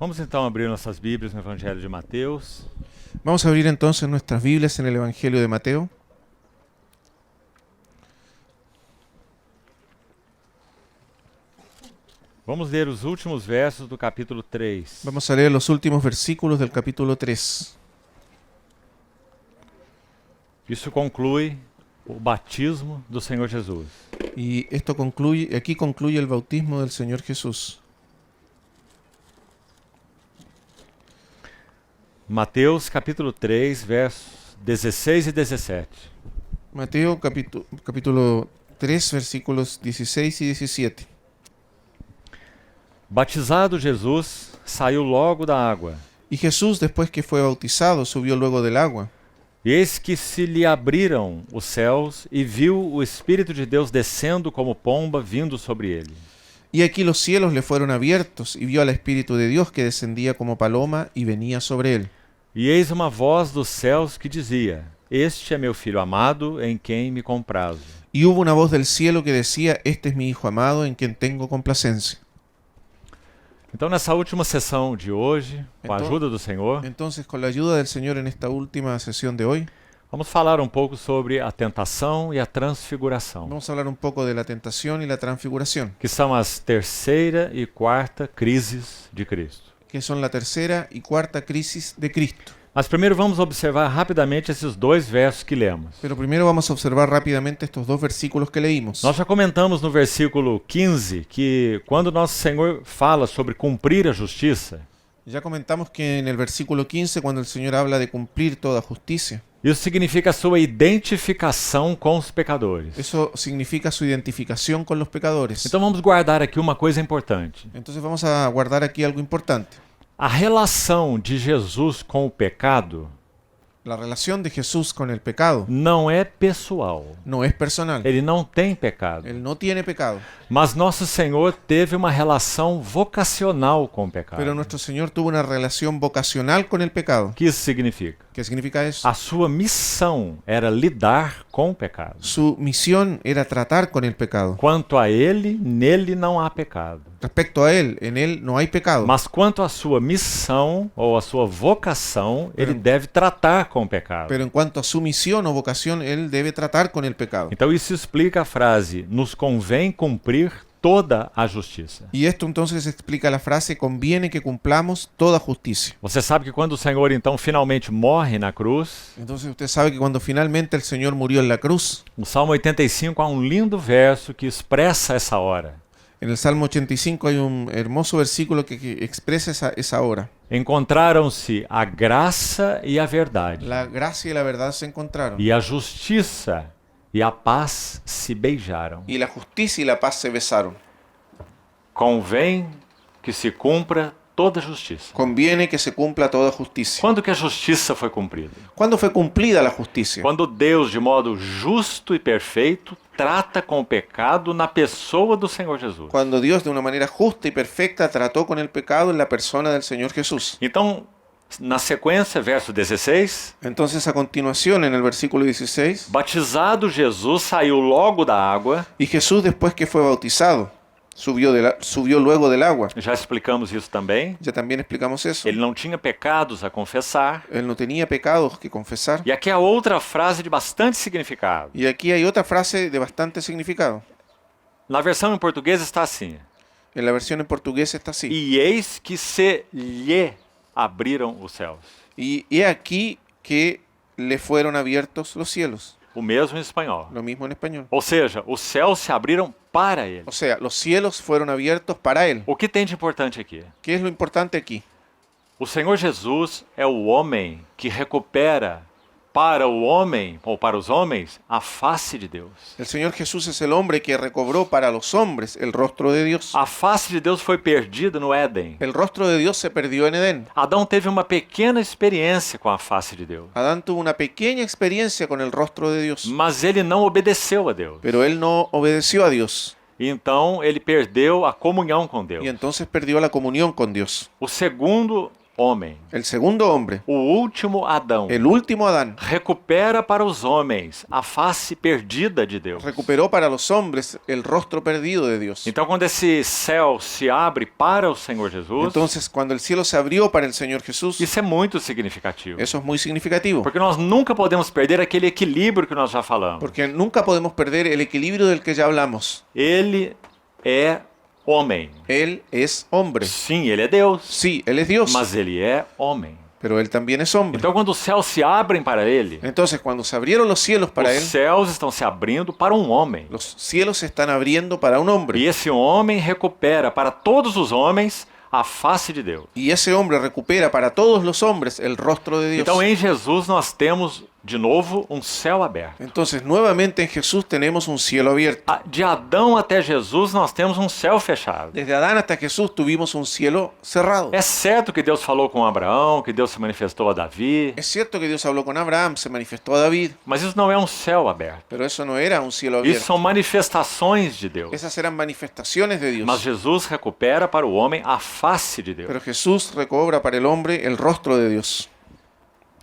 Vamos então abrir nossas Bíblias no Evangelho de Mateus. Vamos a abrir entonces nuestras Biblias en el Evangelio de Mateo. Vamos ler os últimos versos do capítulo 3. Vamos a leer los últimos versículos del capítulo 3. Isso conclui o batismo do Senhor Jesus. Y esto concluye, aquí concluye el bautismo del Señor Jesús. Mateus capítulo 3, versos 16 e 17. Mateo capítulo 3, versículos 16 y 17. Batizado Jesus, saiu logo da água. Y Jesús, después que fue bautizado, subió luego del agua. E eis que se lhe abriram os céus e viu o Espírito de Deus descendo como pomba vindo sobre ele. Y aquí los cielos le fueron abiertos, y vio al Espíritu de Dios que descendía como paloma y venía sobre él. E eis uma voz dos céus que dizia: Este é meu filho amado, em quem me comprazo. Y hubo una voz del cielo que decía: Este es mi Hijo amado, en quien tengo complacencia. Então, nessa última sessão de hoje, com a ajuda do Senhor, Entonces, con la ayuda del Señor en esta última sesión de hoy, vamos falar um pouco sobre a tentação e a transfiguração, vamos a hablar un poco de la tentación y la transfiguración, que são as terceira e quarta crises de Cristo. que son la tercera y cuarta crisis de Cristo. Mas primeiro vamos observar rapidamente esses dois versos que lemos. Pero primero vamos a observar rápidamente estos dos versículos que leímos. Nós já comentamos no versículo 15 que quando nosso Senhor fala sobre cumprir a justiça, Ya comentamos que en el versículo 15, cuando el Señor habla de cumplir toda justicia, isso significa a sua identificação com os pecadores. eso significa su identificación con los pecadores. Então vamos guardar aqui uma coisa importante. Entonces vamos a guardar aquí algo importante. A relação de Jesus com o pecado La relación de Jesús con el pecado não é pessoal. no es personal. Ele não tem pecado. Él no tiene pecado. Mas nosso Senhor teve uma relação vocacional com o pecado. Pero nuestro Señor tuvo una relación vocacional con el pecado. O que isso significa? ¿Qué significa eso? A sua missão era lidar com o pecado. Su misión era tratar con el pecado. Quanto a ele, nele não há pecado. Respecto a él, en él no hay pecado. Mas quanto à sua missão ou à sua vocação, ele deve tratar com o pecado. Pero en cuanto a su misión o vocación, él debe tratar con el pecado. Então isso explica a frase: nos convém cumprir toda a justiça. Y esto entonces explica la frase: conviene que cumplamos toda justicia. Você sabe que quando o Senhor então finalmente morre na cruz, Entonces usted sabe que cuando finalmente el Señor murió en la cruz, no Salmo 85 há um lindo verso que expressa essa hora. en el Salmo 85 hay un hermoso versículo que expresa esa hora. Encontraram-se a graça e a verdade, La gracia y la verdad se encontraron. e a justiça e a paz se beijaram. Y la justicia y la paz se besaron. Convém que se cumpra toda a justiça. Conviene que se cumpla toda justicia. Quando que a justiça foi cumprida? ¿Cuándo fue cumplida la justicia? Quando Deus, de modo justo e perfeito, trata com o pecado na pessoa do Senhor Jesus. Cuando Dios de una manera justa y perfecta trató con el pecado en la persona del Señor Jesús. Então, na sequência, verso 16, Entonces a continuación en el versículo 16, batizado Jesus saiu logo da água. y Jesús después que fue bautizado, subió luego del agua. Já explicamos isso também. Ya también explicamos eso. Ele não tinha pecados a confessar. Él no tenía pecados que confesar. E aqui há outra frase de bastante significado. Y aquí hay otra frase de bastante significado. Na versão em português está assim: En la versión en portugués está así. E eis que se lhe abriram os céus. Y he aquí que le fueron abiertos los cielos. O mesmo em espanhol. Lo mismo en español. Ou seja, os céus se abriram para ele. O sea, los cielos fueron abiertos para él. O que tem de importante aqui? ¿Qué es lo importante aquí? O Senhor Jesus é o homem que recupera para o homem, ou para os homens, a face de Deus. El Señor Jesús es el hombre que recobró para los hombres el rostro de Dios. A face de Deus foi perdida no Éden. El rostro de Dios se perdió en Edén. Adão teve uma pequena experiência com a face de Deus. Adán tuvo una pequeña experiencia con el rostro de Dios, Mas ele não obedeceu a Deus. pero él no obedeció a Dios Então ele perdeu a comunhão com Deus. y entonces perdió la comunión con Dios. O segundo homem, el segundo hombre, o último Adão, el último Adán, recupera para os homens a face perdida de Deus. recuperó para los hombres el rostro perdido de Dios. Então, quando esse céu se abre para o Senhor Jesus, Entonces, cuando el cielo se abrió para el Señor Jesús, isso é muito significativo. eso es muy significativo, Porque nós nunca podemos perder aquele equilíbrio que nós já falamos. porque nunca podemos perder el equilibrio del que ya hablamos. Ele é homem. Él es hombre. Sim, ele é Deus, Sí, Él es Dios, mas ele é homem. pero Él también es hombre. Então, quando os céus se abrem para ele, Entonces, cuando se abrieron los cielos para os Él, céus estão se abrindo para um homem. los cielos se están abriendo para un hombre. E esse homem recupera para todos os homens a face de Deus. Y ese hombre recupera para todos los hombres el rostro de Dios. Então, em Jesus, nós temos de novo um céu aberto. Entonces, nuevamente en Jesús tenemos un cielo abierto. De Adão até Jesus, nós temos um céu fechado. Desde Adán hasta Jesús tuvimos un cielo cerrado. É certo que Deus falou com Abraão, que Deus se manifestou a Davi, Es cierto que Dios habló con Abraham, se manifestó a David, mas isso não é um céu aberto. pero eso no era un cielo Isso abierto. são manifestações de Deus. Esas eran manifestaciones de Dios. Mas Jesus recupera para o homem a face de Deus. Pero Jesús recobra para el hombre el rostro de Dios.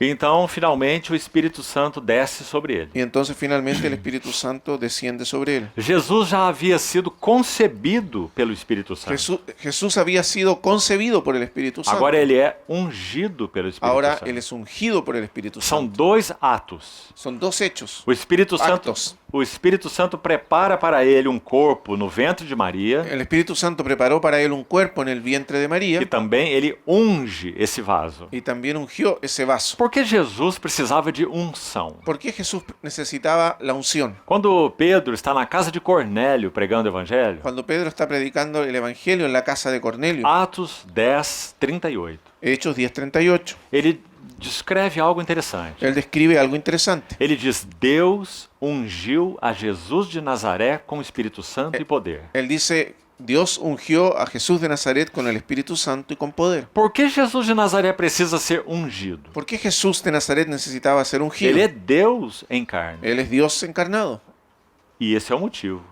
Então, finalmente, o Espírito Santo desce sobre ele. Y entonces finalmente el Espíritu Santo desciende sobre él. Jesus já havia sido concebido pelo Espírito Santo. Jesús había sido concebido por el Espíritu Santo. Agora ele é ungido pelo Espírito Ahora Santo. él es ungido por el Espíritu São Santo. dois atos. Son dos hechos. O Espírito Santo, Actos. o Espírito Santo prepara para ele um corpo no ventre de Maria El Espíritu Santo preparó para él un cuerpo en el vientre de e María também ele unge esse vaso. y también ungió ese vaso. Por que Jesus precisava de unção? ¿Por qué Jesús necesitaba la unción? Quando Pedro está na casa de Cornélio pregando o evangelho, Cuando Pedro está predicando el Evangelio en la casa de Cornelio, Atos 10, 38, Hechos 10:38, ele descreve algo interessante. él describe algo interesante. Ele diz: Deus ungiu a Jesus de Nazaré com o Espírito Santo e poder. Él dice, Dios ungió a Jesús de Nazaret con el Espíritu Santo y con poder. Por que Jesus de Nazaré precisa ser ungido? ¿Por qué Jesús de Nazaret necesitaba ser ungido? Ele é Deus em carne. Él es Dios encarnado. E esse é o motivo.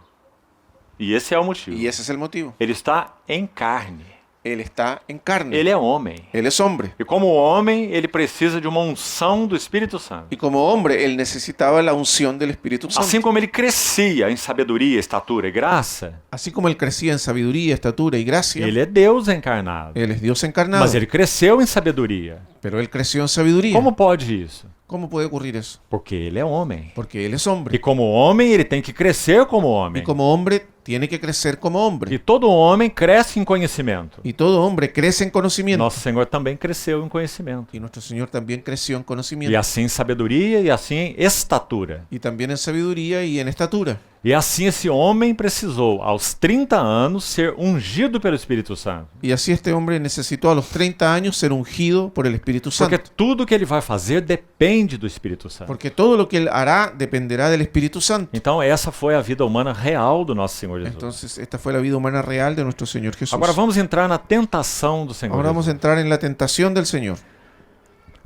E esse é o motivo. Y ese es el motivo. Ele está em carne. Él está en carne. Ele é homem. Él es hombre. E como homem, ele precisa de uma unção do Espírito Santo. Y como hombre, él necesitaba la unción del Espíritu Santo. Assim como ele crescia em sabedoria, estatura e graça, Así como él crecía en sabiduría, estatura y gracia, ele é Deus encarnado. él es Dios encarnado. Mas ele cresceu em sabedoria. Pero él creció en sabiduría. Como pode isso? ¿Cómo puede ocurrir eso? Porque ele é homem. Porque él es E hombre. como homem, ele tem que crescer como homem. Y como hombre, tiene que crecer como hombre. E todo homem cresce em conhecimento. Y todo hombre crece en conocimiento. Nosso Senhor também cresceu em conhecimento. Y nuestro Señor también creció en E conocimiento. assim em sabedoria e assim em estatura. Y también en sabiduría y en estatura. E assim esse homem precisou, aos 30 anos, ser ungido pelo Espírito Santo. Y así este hombre necesitó a los 30 años ser ungido por el Espíritu Santo. Porque tudo que ele vai fazer depende do Espírito Santo. Porque todo lo que él hará dependerá del Espíritu Santo. Então essa foi a vida humana real do nosso Senhor Jesus. Entonces, esta fue la vida humana real de nuestro Señor Jesús. Agora vamos entrar na tentação do Senhor Ahora vamos a Jesus. entrar en la tentación del Señor.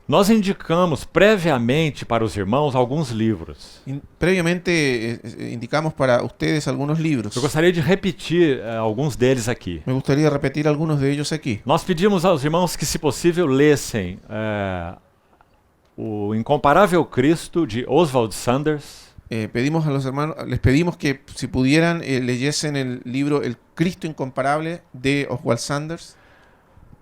Nós indicamos previamente para os irmãos alguns livros. Previamente indicamos para ustedes algunos libros. Eu gostaria de repetir alguns deles aqui. Me gustaría repetir algunos de ellos aquí. Nós pedimos aos irmãos que, se possível, lessem O Incomparável Cristo, de Oswald Sanders. Pedimos a los hermanos, les pedimos que si pudieran leyesen el libro El Cristo Incomparable de Oswald Sanders.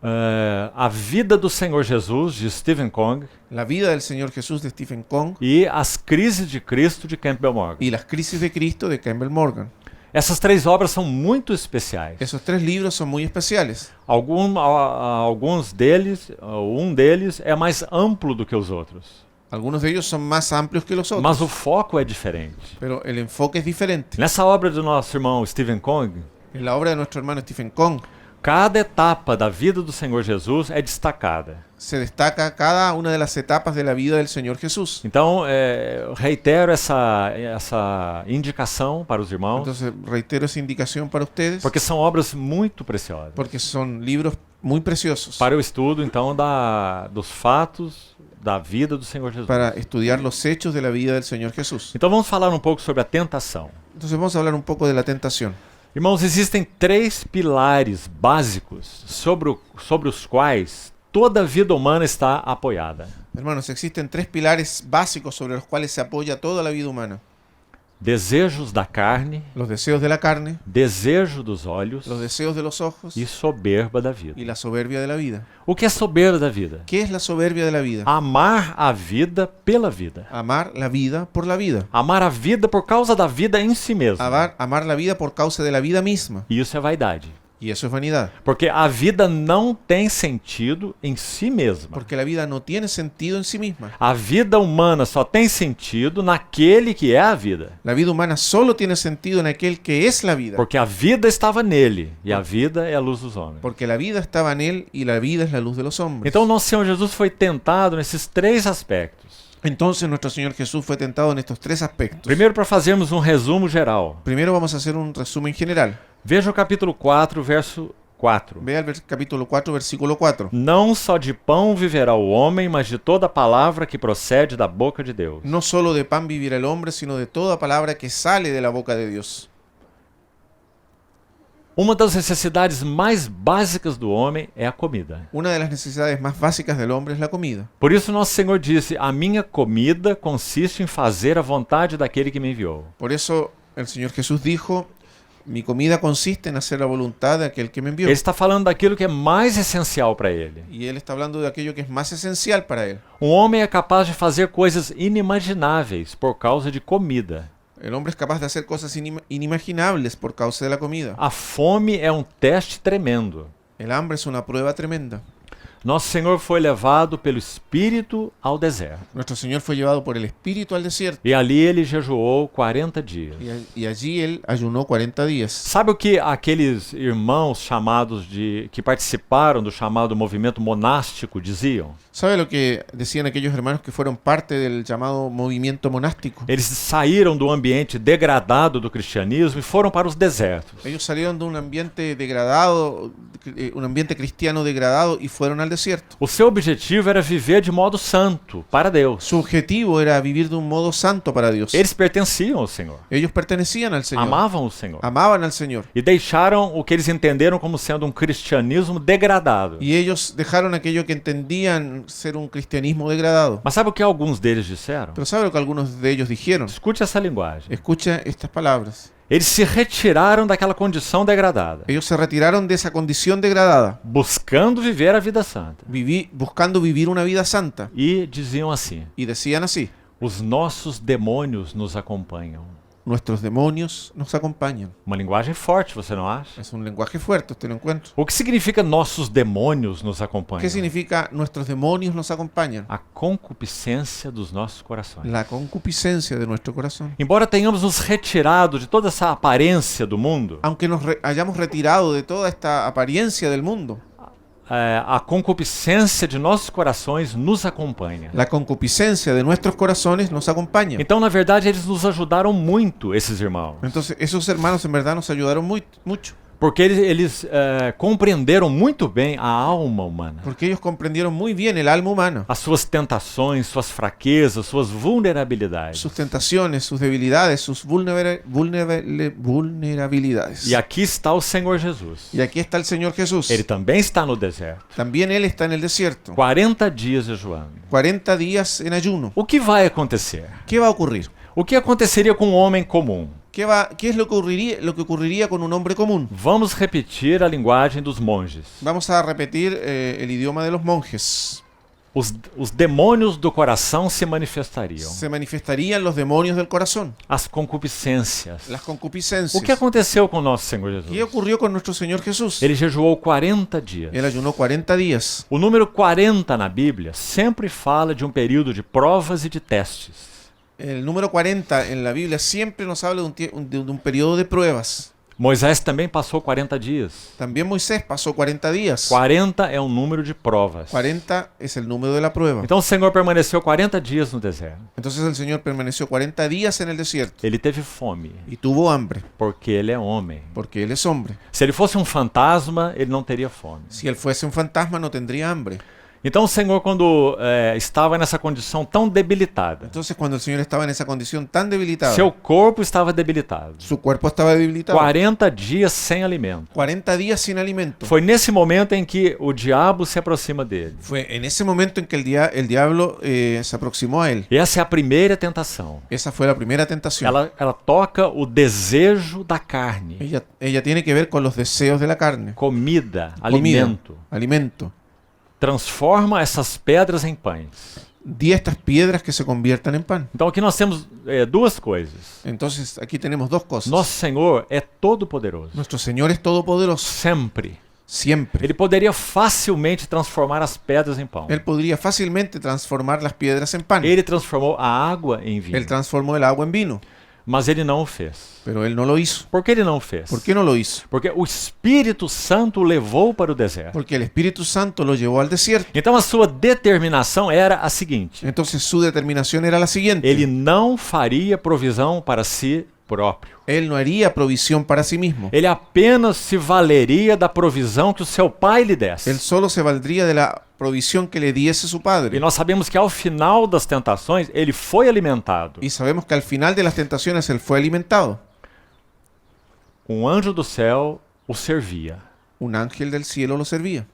A Vida do Senhor Jesus, de Stephen Kong. La vida del Señor Jesús de Stephen Kong. E As Crises de Cristo, de Campbell Morgan. Y Las Crisis de Cristo de Campbell Morgan. Essas três obras são muito especiais. Esos tres libros son muy especiales. Alguns deles, um deles é mais amplo do que os outros. Algunos de ellos son más amplios que los otros. Mas o foco é diferente. Pero el enfoque es diferente. Nessa obra do nosso irmão Stephen Kong, En la obra de nuestro hermano Stephen Kong, cada etapa da vida do Senhor Jesus é destacada. se destaca cada una de las etapas de la vida del Señor Jesús. Então, reitero essa indicação para os irmãos, Entonces, reitero esa indicación para ustedes, porque são obras muito preciosas porque son libros muy preciosos para o estudo, então, dos fatos da vida do Senhor Jesus. para estudiar los hechos de la vida del Señor Jesús. Então, vamos falar um pouco sobre a tentação. Entonces, vamos a hablar un poco de la tentación. Irmãos, existem três pilares básicos sobre os quais toda a vida humana está apoiada: Hermanos, existen tres pilares básicos sobre los cuales se apoya toda la vida humana. desejos da carne, Los deseos de la carne, desejo dos olhos los deseos de los ojos e soberba da vida. y la soberbia de la vida. O que é soberba da vida? ¿Qué es la soberbia de la vida? Amar a vida pela vida. Amar la vida por la vida. Amar a vida por causa da vida em si mesmo. Amar la vida por causa de la vida misma. E isso é vaidade. Y eso es vanidad. Porque a vida não tem sentido em si mesma. Porque la vida no tiene sentido en sí misma. A vida humana só tem sentido naquele que é a vida. La vida humana solo tiene sentido en aquel que es la vida. Porque a vida estava nele e a vida é a luz dos homens. Porque la vida estaba en él y la vida es la luz de los hombres. Então nosso Senhor Jesus foi tentado nesses três aspectos. Entonces nuestro Señor Jesús fue tentado en estos tres aspectos. Primeiro, para fazermos resumo geral. Primero vamos a hacer un resumen general. Veja o capítulo 4, verso 4. Vea el capítulo 4, versículo 4. Não só de pão viverá o homem, mas de toda palavra que procede da boca de Deus. No solo de pan vivirá el hombre, sino de toda palabra que sale de la boca de Dios. Uma das necessidades mais básicas do homem é a comida. Una de las necesidades más básicas del hombre es la comida. Por isso nosso Senhor disse: a minha comida consiste em fazer a vontade daquele que me enviou. Por eso el Señor Jesús dijo: mi comida consiste en hacer la voluntad de aquel que me envió. Ele está falando daquilo que é mais essencial para ele. Y él está hablando de aquello que es más esencial para él. Um homem é capaz de fazer coisas inimagináveis por causa de comida. El hombre es capaz de hacer cosas inimaginables por causa de la comida. A fome é um teste tremendo. El hambre es una prueba tremenda. Nosso Senhor foi levado pelo Espírito ao deserto. Nuestro Señor fue llevado por el Espíritu al desierto. E ali ele jejuou 40 dias. Y allí él ayunó 40 días. Sabe o que aqueles irmãos chamados que participaram do chamado movimento monástico diziam? ¿Sabe lo que decían aquellos hermanos que fueron parte del llamado movimiento monástico? Eles saíram do ambiente degradado do cristianismo e foram para os desertos. Ellos salieron de un ambiente degradado, un ambiente cristiano degradado, y fueron al desierto. O seu objetivo era viver de modo santo para Deus. Su objetivo era vivir de un modo santo para Dios. Eles pertenciam ao Senhor. Ellos pertenecían al Señor. Amavam o Senhor. Amaban al Señor. E deixaram o que eles entenderam como sendo um cristianismo degradado. Y ellos dejaron aquello que entendían ser un cristianismo degradado. Mas sabe o que alguns deles disseram? Pero ¿sabe lo que algunos de ellos dijeron? Escute essa linguagem. Escucha estas palabras. Eles se retiraram daquela condição degradada, Ellos se retiraron de esa condición degradada, buscando viver a vida santa. buscando vivir una vida santa. E diziam assim: Y decían así: os nossos demônios nos acompanham. nuestros demonios nos acompañan. Uma linguagem forte, você não acha? Es un lenguaje fuerte, usted lo encuentra. O que significa nossos demônios nos acompanham? ¿Qué significa nuestros demonios nos acompañan? A concupiscência dos nossos corações. La concupiscencia de nuestro corazón. Embora tenhamos nos retirado de toda essa aparência do mundo, Aunque nos hayamos retirado de toda esta apariencia del mundo, a concupiscência de nossos corações nos acompanha. la concupiscencia de nuestros corazones nos acompaña. Então, na verdade, eles nos ajudaram muito, esses irmãos. Entonces, esos hermanos en verdad nos ayudaron mucho. Porque eles compreenderam muito bem a alma humana. Porque ellos comprendieron muy bien el alma humana. As suas tentações, suas fraquezas, suas vulnerabilidades. Sus tentaciones, sus debilidades, sus vulnerabilidades. E aqui está o Senhor Jesus. Y aquí está el Señor Jesús. Ele também está no deserto. También Él está en el desierto. 40 dias jejuando. 40 días en ayuno. O que vai acontecer? ¿Qué va a ocurrir? O que aconteceria com um homem comum? ¿Qué es lo que ocurriría con un hombre común? Vamos repetir a linguagem dos monges. Vamos a repetir el idioma de los monjes. Os demônios do coração se manifestariam. Se manifestarían los demonios del corazón. As concupiscências. Las concupiscencias. O que aconteceu com nosso Senhor Jesus? ¿Qué ocurrió con nuestro Señor Jesús? Ele jejuou 40 dias. Él ayunó 40 días. O número 40 na Bíblia sempre fala de um período de provas e de testes. El número 40 en la Biblia siempre nos habla de un periodo de pruebas. Moisés também passou 40 dias. También Moisés pasó 40 días. 40 é um número de provas. 40 es el número de la prueba. Então o Senhor permaneceu 40 dias no deserto. Entonces el Señor permaneció 40 días en el desierto Ele teve fome, y tuvo hambre, porque ele é homem. porque Él es hombre. Se ele fosse um fantasma, ele não teria fome. Si Él fuese un fantasma no tendría hambre. Então o Senhor, quando estava nessa condição tão debilitada, Entonces, cuando el Señor estaba en esa condición tan debilitada, seu corpo estava debilitado, su cuerpo estaba debilitado, 40 dias sem alimento, 40 días sin alimento. foi nesse momento em que o diabo se aproxima dele. Fue en ese momento en que el diablo se aproximó a él. E essa é a primeira tentação. Esa fue la primera tentación. Ela toca o desejo da carne, Ella tiene que ver con los deseos de la carne. comida, Comida, alimento. alimento. Transforma essas pedras em pães. Di estas piedras que se conviertan en pan. Então aqui nós temos duas coisas. Entonces, aquí tenemos dos cosas. Nosso Senhor é todo-poderoso. Nuestro Señor es todopoderoso, Sempre. siempre. Ele poderia facilmente transformar as pedras em pão. Él podría fácilmente transformar las piedras en pan. Ele transformou a água em vinho. Él transformó el agua en vino, Mas ele não o fez. pero él no lo hizo. Por que ele não o fez? ¿Por qué no lo hizo? Porque o Espírito Santo o levou para o deserto. Porque el Espíritu Santo lo llevó al desierto. Então a sua determinação era a seguinte: Entonces su determinación era la siguiente. ele não faria provisão para si próprio. Él no haría provisión para sí mismo. Ele apenas se valeria da provisão que o seu pai lhe desse. Él solo se valdría de la provisión que le diese su E padre. nós sabemos que ao final das tentações, ele foi alimentado. Y sabemos que al final de las tentaciones él fue alimentado. Um anjo do céu o servia. Un ángel del cielo lo servía.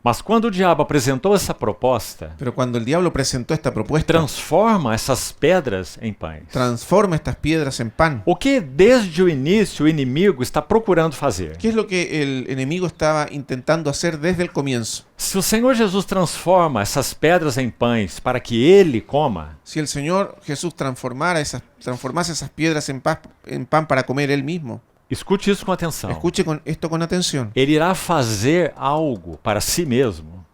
Mas quando o diabo apresentou essa proposta, Pero cuando el diablo presentó esta propuesta, transforma essas pedras em pães. transforma estas piedras en pan. O que desde o início o inimigo está procurando fazer? ¿Qué es lo que el enemigo estaba intentando hacer desde el comienzo? Se o Senhor Jesus transforma essas pedras em pães para que ele coma, Si el Señor Jesús transformase esas piedras en pan para comer él mismo, escute isso com atenção. escuche esto con atención. Ele irá fazer algo para si mesmo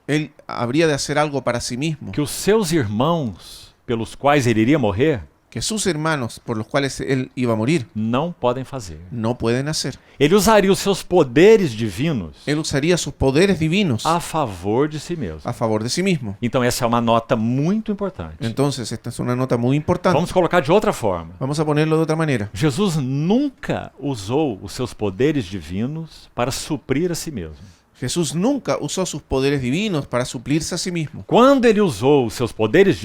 Él habría de hacer algo para sí mismo que os seus irmãos, pelos quais ele iria morrer, que sus hermanos por los cuales él iba a morir não podem fazer. no pueden hacer. Ele usaria os seus poderes divinos Él usaría sus poderes divinos a favor de si mesmo. a favor de sí mismo. Então essa é uma nota muito importante. Entonces, esta es una nota muy importante. Vamos colocar de outra forma. Vamos a ponerlo de otra manera. Jesus nunca usou os seus poderes divinos para suprir a si mesmo. Jesús nunca usó sus poderes divinos para suplirse a sí mismo. Quando ele usou os seus poderes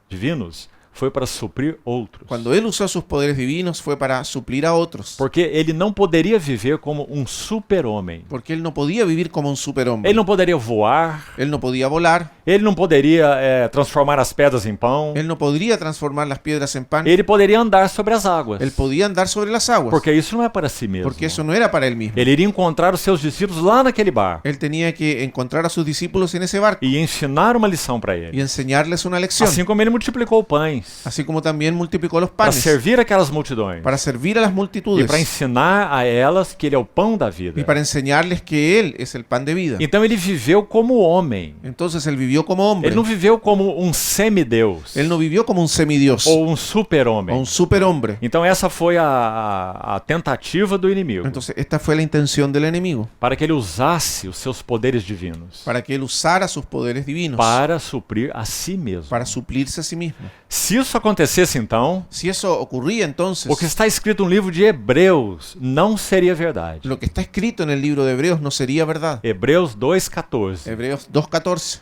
divinos, foi para suprir outros. Cuando él usó sus poderes divinos fue para suplir a otros. Porque ele não poderia viver como um super-homem. Porque él no podía vivir como un superhombre. Ele não poderia voar, Él no podía volar. ele não poderia transformar as pedras em pão, Él no podría transformar las piedras en pan. ele poderia andar sobre as águas. Él podía andar sobre las aguas. Porque isso não é para si mesmo. Porque eso no era para él mismo. Ele iria encontrar os seus discípulos lá naquele bar Él tenía que encontrar a sus discípulos en ese barco e ensinar uma lição para y eles. enseñarles una lección. Assim como ele multiplicou pães Así como también multiplicó los para panes servir aquelas multidões para servir a las e multitudes para ensinar a elas que ele é o pão da y vida. para enseñarles que Él es el pan de vida. Então ele viveu como homem. Entonces Él vivió como hombre. Ele não viveu como um semideus Él no vivió como un semidios ou um o super-homem. un superhombre. Então essa foi a tentativa do inimigo Entonces esta fue la intención del enemigo, para que ele usasse os seus poderes divinos para que Él usara sus poderes divinos para suprir a si mesmo. para suplirse a sí mismo. Se isso acontecesse então, Si eso ocurría, entonces o que está escrito no livro de Hebreus não seria verdade. lo que está escrito en el libro de Hebreos no sería verdad. Hebreus 2:14. Hebreos 2:14.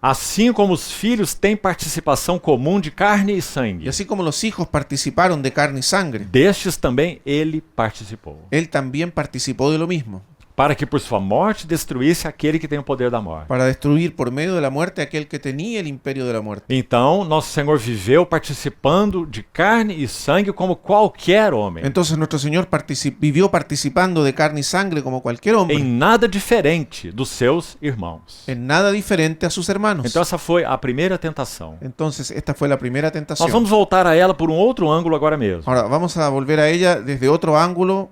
Assim como os filhos têm participação comum de carne e Y sangue, así como los hijos participaron de carne y sangre, destes também ele participou, Él también participó de lo mismo, para que por sua morte destruísse aquele que tem o poder da morte. para destruir por medio de la muerte a aquel que tenía el imperio de la muerte. Então, nosso Senhor viveu participando de carne e sangue como qualquer homem, Entonces nuestro Señor vivió participando de carne y sangre como cualquier hombre, em nada diferente dos seus irmãos. en nada diferente a sus hermanos. Então, essa foi a primeira tentação. Entonces esta fue la primera Nós tentación. vamos voltar a ela por um outro ângulo agora mesmo. Ahora vamos a volver a ella desde otro ángulo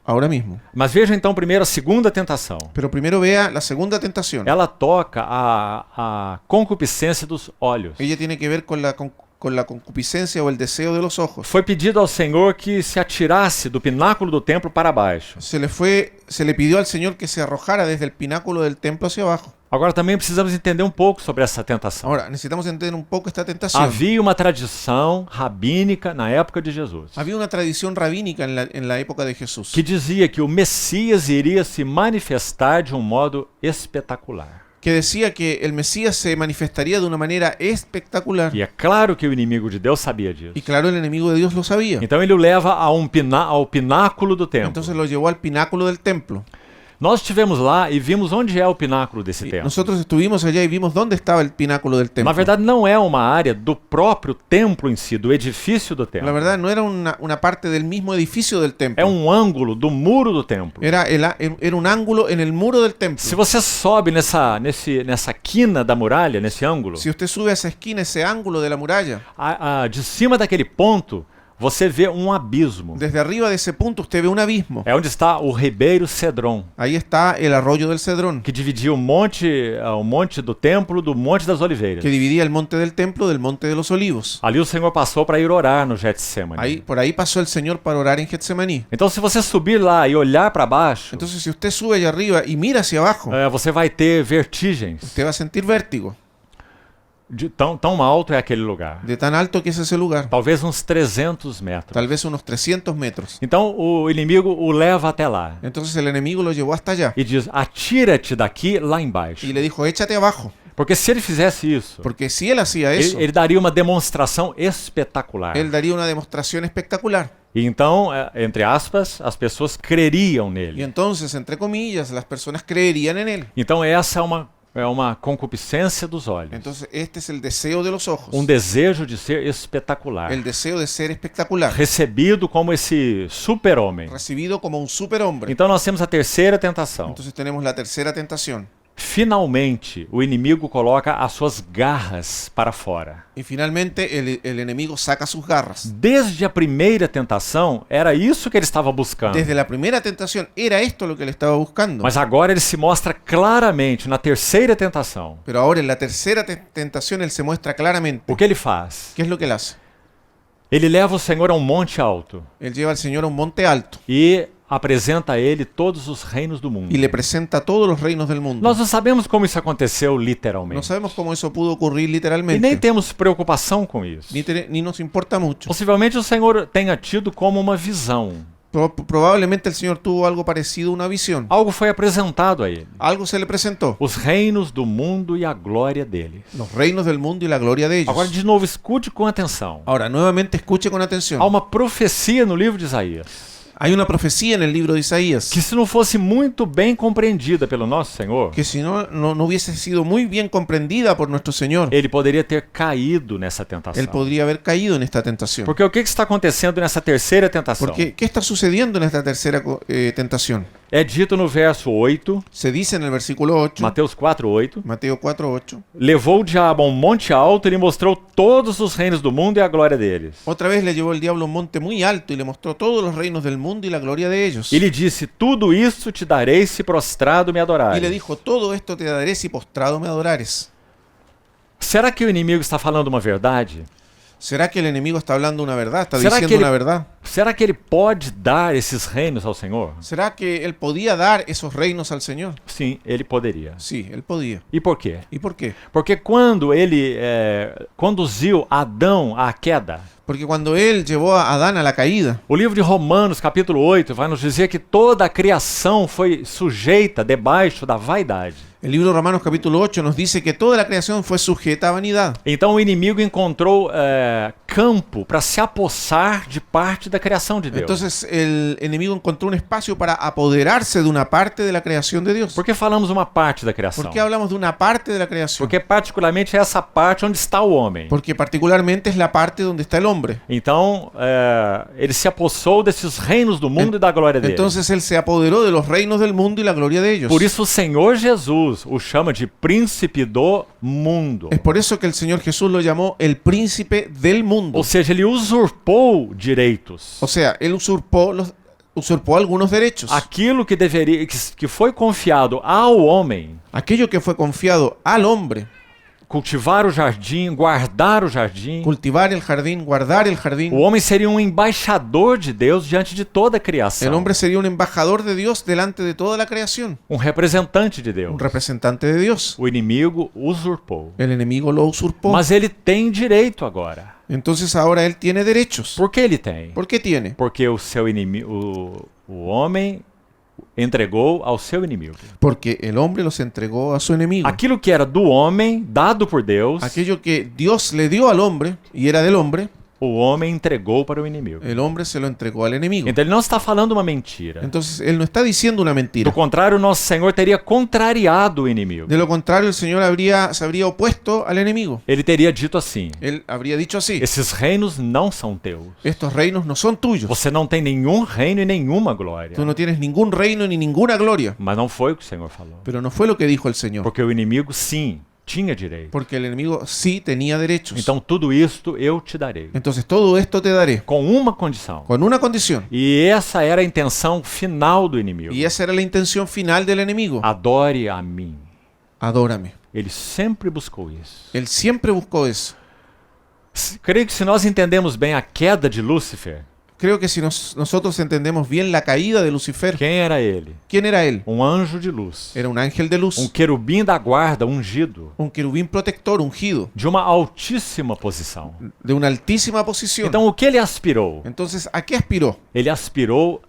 ahora mismo. Mas veja então primeiro a segunda tentação. Pero primero vea la segunda tentación. Ela toca a concupiscência dos olhos. Ella tiene que ver con la concupiscencia o el deseo de los ojos. Foi pedido ao Senhor que se atirasse do pináculo do templo para baixo. Se le pidió al Señor que se arrojara desde el pináculo del templo hacia abajo. Agora também precisamos entender um pouco sobre essa tentação. Ahora, necesitamos entender un poco esta tentación. Havia uma tradição rabínica na época de Jesus Había una tradición rabínica en la época de Jesús que dizia que o Messias iria se manifestar de um modo espetacular. que decía que el Mesías se manifestaría de una manera espectacular. E é claro que o inimigo de Deus sabia disso. Y claro, el enemigo de Dios lo sabía. Então ele o leva ao pináculo do templo. Entonces lo llevó al pináculo del templo. Nós estivemos lá e vimos onde é o pináculo desse Y templo. nosotros estuvimos allá y vimos dónde estaba el pináculo del templo. Na verdade, não é uma área do próprio templo em si, do edifício do La templo. verdad, no era una parte del mismo edificio del templo. É um ângulo do muro do templo. Era un ángulo en el muro del templo. Se você sobe nessa quina da muralha, nesse ângulo, Si usted sube a esa esquina, ese ángulo de la muralla, de cima daquele ponto, você vê um abismo. desde arriba de ese punto usted ve un abismo. É onde está o Ribeiro Cedron, Ahí está el arroyo del Cedrón, que dividia o monte do templo do Monte das Oliveiras. que dividía el monte del templo del monte de los olivos. Ali o Senhor passou para ir orar no Getsemane. Por ahí pasó el Señor para orar en Getsemaní. Então, se você subir lá e olhar para baixo, Entonces, si usted sube allá arriba y mira hacia abajo, você vai ter vertigens. usted va a sentir vértigo De tão alto é aquele lugar. de tan alto que es ese lugar. Talvez uns 300 metros. Tal vez unos 300 metros. Então o inimigo o leva até lá Entonces el enemigo lo llevó hasta allá e diz: atira-te daqui lá embaixo. y le dijo, échate abajo. Porque se ele fizesse isso, Porque si él hacía eso, ele daria uma demonstração espetacular. él daría una demostración espectacular. E então, entre aspas, as pessoas creriam Y nele. entonces, entre comillas, las personas creerían en él. Então essa é uma concupiscência dos olhos. Entonces, este es el deseo de los ojos. Desejo de ser espetacular. El deseo de ser espectacular. Recebido como esse super-homem. Recibido como un superhombre. Então nós temos a terceira tentação. Entonces tenemos la tercera tentación. Finalmente, o inimigo coloca as suas garras para fora. Y finalmente el enemigo saca sus garras. Desde a primeira tentação, era isso que ele estava buscando. Desde la primera tentación era esto lo que él estaba buscando. Mas agora ele se mostra claramente na terceira tentação. Pero ahora en la tercera tentación él se muestra claramente. O que ele faz? ¿Qué es lo que él hace? Ele leva o Senhor a um monte alto Él lleva al Señor a un monte alto e apresenta a ele todos os reinos do mundo. y le presenta todos los reinos del mundo. Nós não sabemos como isso aconteceu No literalmente. sabemos cómo eso pudo ocurrir E nem literalmente. temos preocupação com isso. Ni nos importa mucho. Possivelmente o Senhor tenha tido como uma visão. Probablemente el Señor tuvo algo parecido a una visión. Algo foi apresentado a ele. Algo se le presentó. Os reinos do mundo e a glória deles. Los reinos del mundo y la gloria de ellos. Agora, de novo, escute com atenção. Ahora, nuevamente escuche con atención. Há uma profecia no livro de Isaías Hay una profecía en el libro de Isaías que, se não fosse muito bem compreendida pelo nosso Senhor, que si no hubiese sido muy bien comprendida por nuestro Señor, ele poderia ter caído nessa tentação. él podría haber caído en esta tentación. Porque o que está acontecendo nessa terceira tentação? Porque, ¿qué está sucediendo en esta tercera tentación? É dito no verso 8, Se dice en el versículo 8, Mateus 4:8, Mateo 4:8, levou o diabo a um monte alto e lhe mostrou todos os reinos do mundo e a glória deles. otra vez le llevó el diablo a un monte muy alto y le mostró todos los reinos del mundo y la gloria de ellos. E lhe disse: tudo isso te darei se prostrado me Y le adorares. dijo, todo esto te daré si postrado me adorares. Será que o inimigo está falando uma verdade? ¿Será que el enemigo está hablando una verdad? ¿Está ¿Será diciendo que él- una verdad? Será que ele pode dar esses reinos ao Senhor? ¿Será que él podía dar esos reinos al Señor? Sim, ele poderia. Sí, él podía. E por quê? ¿Y por qué? Porque quando ele conduziu Adão à queda, Porque cuando él llevó a Adán a la caída, o livro de Romanos, capítulo 8, vai nos dizer que toda a criação foi sujeita debaixo da vaidade. el libro de Romanos capítulo 8 nos dice que toda la creación fue sujeta a vanidad. Então o inimigo encontrou campo para se apossar de parte da criação de Deus. Entonces el enemigo encontró un espacio para apoderarse de una parte de la creación de Dios. Por que falamos uma parte da criação? ¿Por qué hablamos de una parte de la creación? Porque particularmente é essa parte onde está o homem. Porque particularmente es la parte donde está el hombre. Então, ele se apossou desses reinos do mundo e da glória dele. Entonces él se apoderó de los reinos del mundo y la gloria de ellos. Por isso o Senhor Jesus o chama de príncipe do mundo. Es por eso que el Señor Jesús lo llamó el príncipe del mundo. Ou seja, ele usurpou direitos. O sea, él usurpó algunos derechos. Aquilo que deveria, que foi confiado ao homem, Aquello que fue confiado al hombre, cultivar o jardim, guardar o jardim. cultivar el jardín, guardar el O jardín. homem seria um embaixador de Deus diante de toda a criação. El hombre sería un embajador de Dios delante de toda la creación, Um representante de Deus. un representante de Dios. O inimigo usurpou. El enemigo lo usurpó. Mas ele tem direito agora. Entonces ahora él tiene derechos. Por que ele tem? ¿Por qué tiene? Porque o seu inimigo, o homem entregou ao seu inimigo. Porque el hombre los entregó a su enemigo. Aquilo que era do homem, dado por Deus, Aquello que Dios le dio al hombre y era del hombre, o homem entregou para o inimigo. el hombre se lo entregó al enemigo. Então ele não está falando uma mentira. Entonces, él no está diciendo una Do mentira. contrário, nosso Senhor teria contrariado o inimigo. De lo contrario, el Señor se habría opuesto al enemigo. Ele teria dito assim: Él habría dicho así: esses reinos não são teus. estos reinos no son tuyos. Você não tem nenhum reino e nenhuma glória. Tú no tienes ningún reino ni ninguna gloria. Mas não foi o que o Senhor falou. Pero no fue lo que dijo el Señor. Porque o inimigo, sim, tinha direito. Porque el enemigo sí tenía derechos. Então tudo isto eu te darei. Entonces todo esto te daré. Com uma condição. Con una condición. E essa era a intenção final do inimigo. Y esa era la intención final del enemigo. Adore a mim. Adórame. Ele sempre buscou isso. Él siempre buscó eso. Creio que se nós entendemos bem a queda de Lúcifer, Creo que si nosotros entendemos bien la caída de Lucifer, quem era ele? ¿quién era él? Anjo de luz. Era un ángel de luz, Querubim da guarda ungido, un querubín protector ungido, de uma altíssima posição. de una altísima posición. Então o que ele aspirou? Entonces, ¿a qué aspiró? Ele aspirou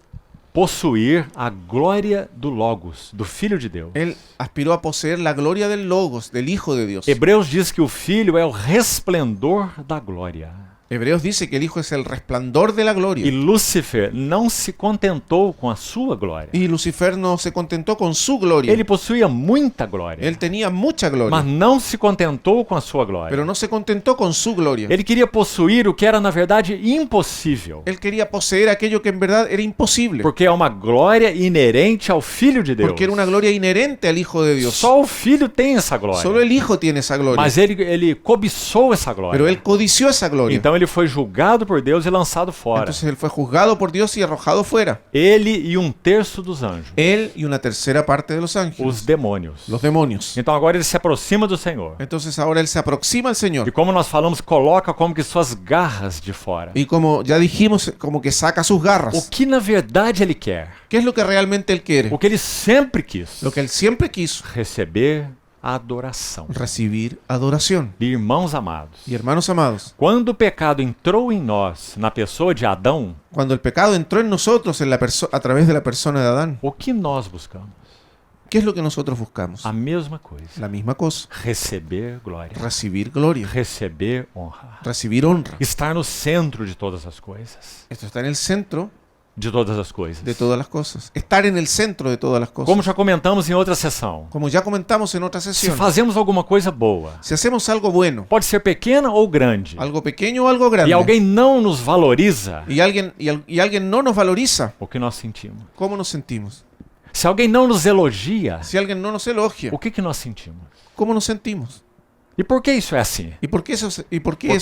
possuir a glória do Logos, do Filho de Deus. Él aspiró a poseer la gloria del Logos, del Hijo de Dios. Hebreus diz que o Filho é o resplendor da glória. Hebreos dice que el Hijo es el resplandor de la E gloria. Lúcifer não se contentou com a sua glória. Y Lucifer no se contentó con su gloria. Ele possuía muita glória, Él tenía mucha mas gloria, não se contentou com a sua glória. pero no se contentó con su gloria. Ele queria possuir o que era, na verdade, impossível. Él quería poseer aquello que en verdad era imposible, Porque é uma glória inerente ao Filho de Deus. porque era una gloria inherente al Hijo de Dios. Só o Filho tem essa glória. Solo el Hijo tiene esa gloria, Mas ele cobiçou essa glória. pero él codició esa gloria. Então ele foi julgado por Deus e lançado fora. Entonces él fue juzgado por Dios y arrojado fuera. Ele e um terço dos anjos. Él y una tercera parte de los Os ángeles, demônios. los demonios. Então agora ele se aproxima do Senhor. Entonces ahora él se aproxima al E Señor. como nós falamos, coloca como que suas garras de fora. Y como ya dijimos, como que saca sus O garras. que na verdade ele quer? ¿Qué es lo que realmente él quiere? O que ele sempre quis? Lo que él siempre quiso: Receber adoração. recibir adoración. Irmãos amados, Y hermanos amados, quando o pecado entrou em nós, na pessoa de Adão, cuando el pecado entró en nosotros a través de la persona de Adán, o que nós buscamos? ¿qué es lo que nosotros buscamos? A mesma coisa. La misma cosa: Receber glória. recibir gloria, Receber honra. recibir honra. Estar no centro de todas as coisas. Esto está en el centro De todas as coisas. de todas las cosas. Estar en el centro de todas las cosas. Como já comentamos em outra sessão, Como ya comentamos en otra se sesión, fazemos alguma coisa boa, si hacemos algo bueno, pode ser pequena ou grande, algo pequeño o algo grande, e alguém não nos valoriza, y alguien no nos valoriza, o que nós sentimos? ¿cómo nos sentimos? Se alguém não nos elogia, Si alguien no nos elogia, o que nós sentimos? ¿cómo nos sentimos? E por que isso é assim? ¿Y por qué eso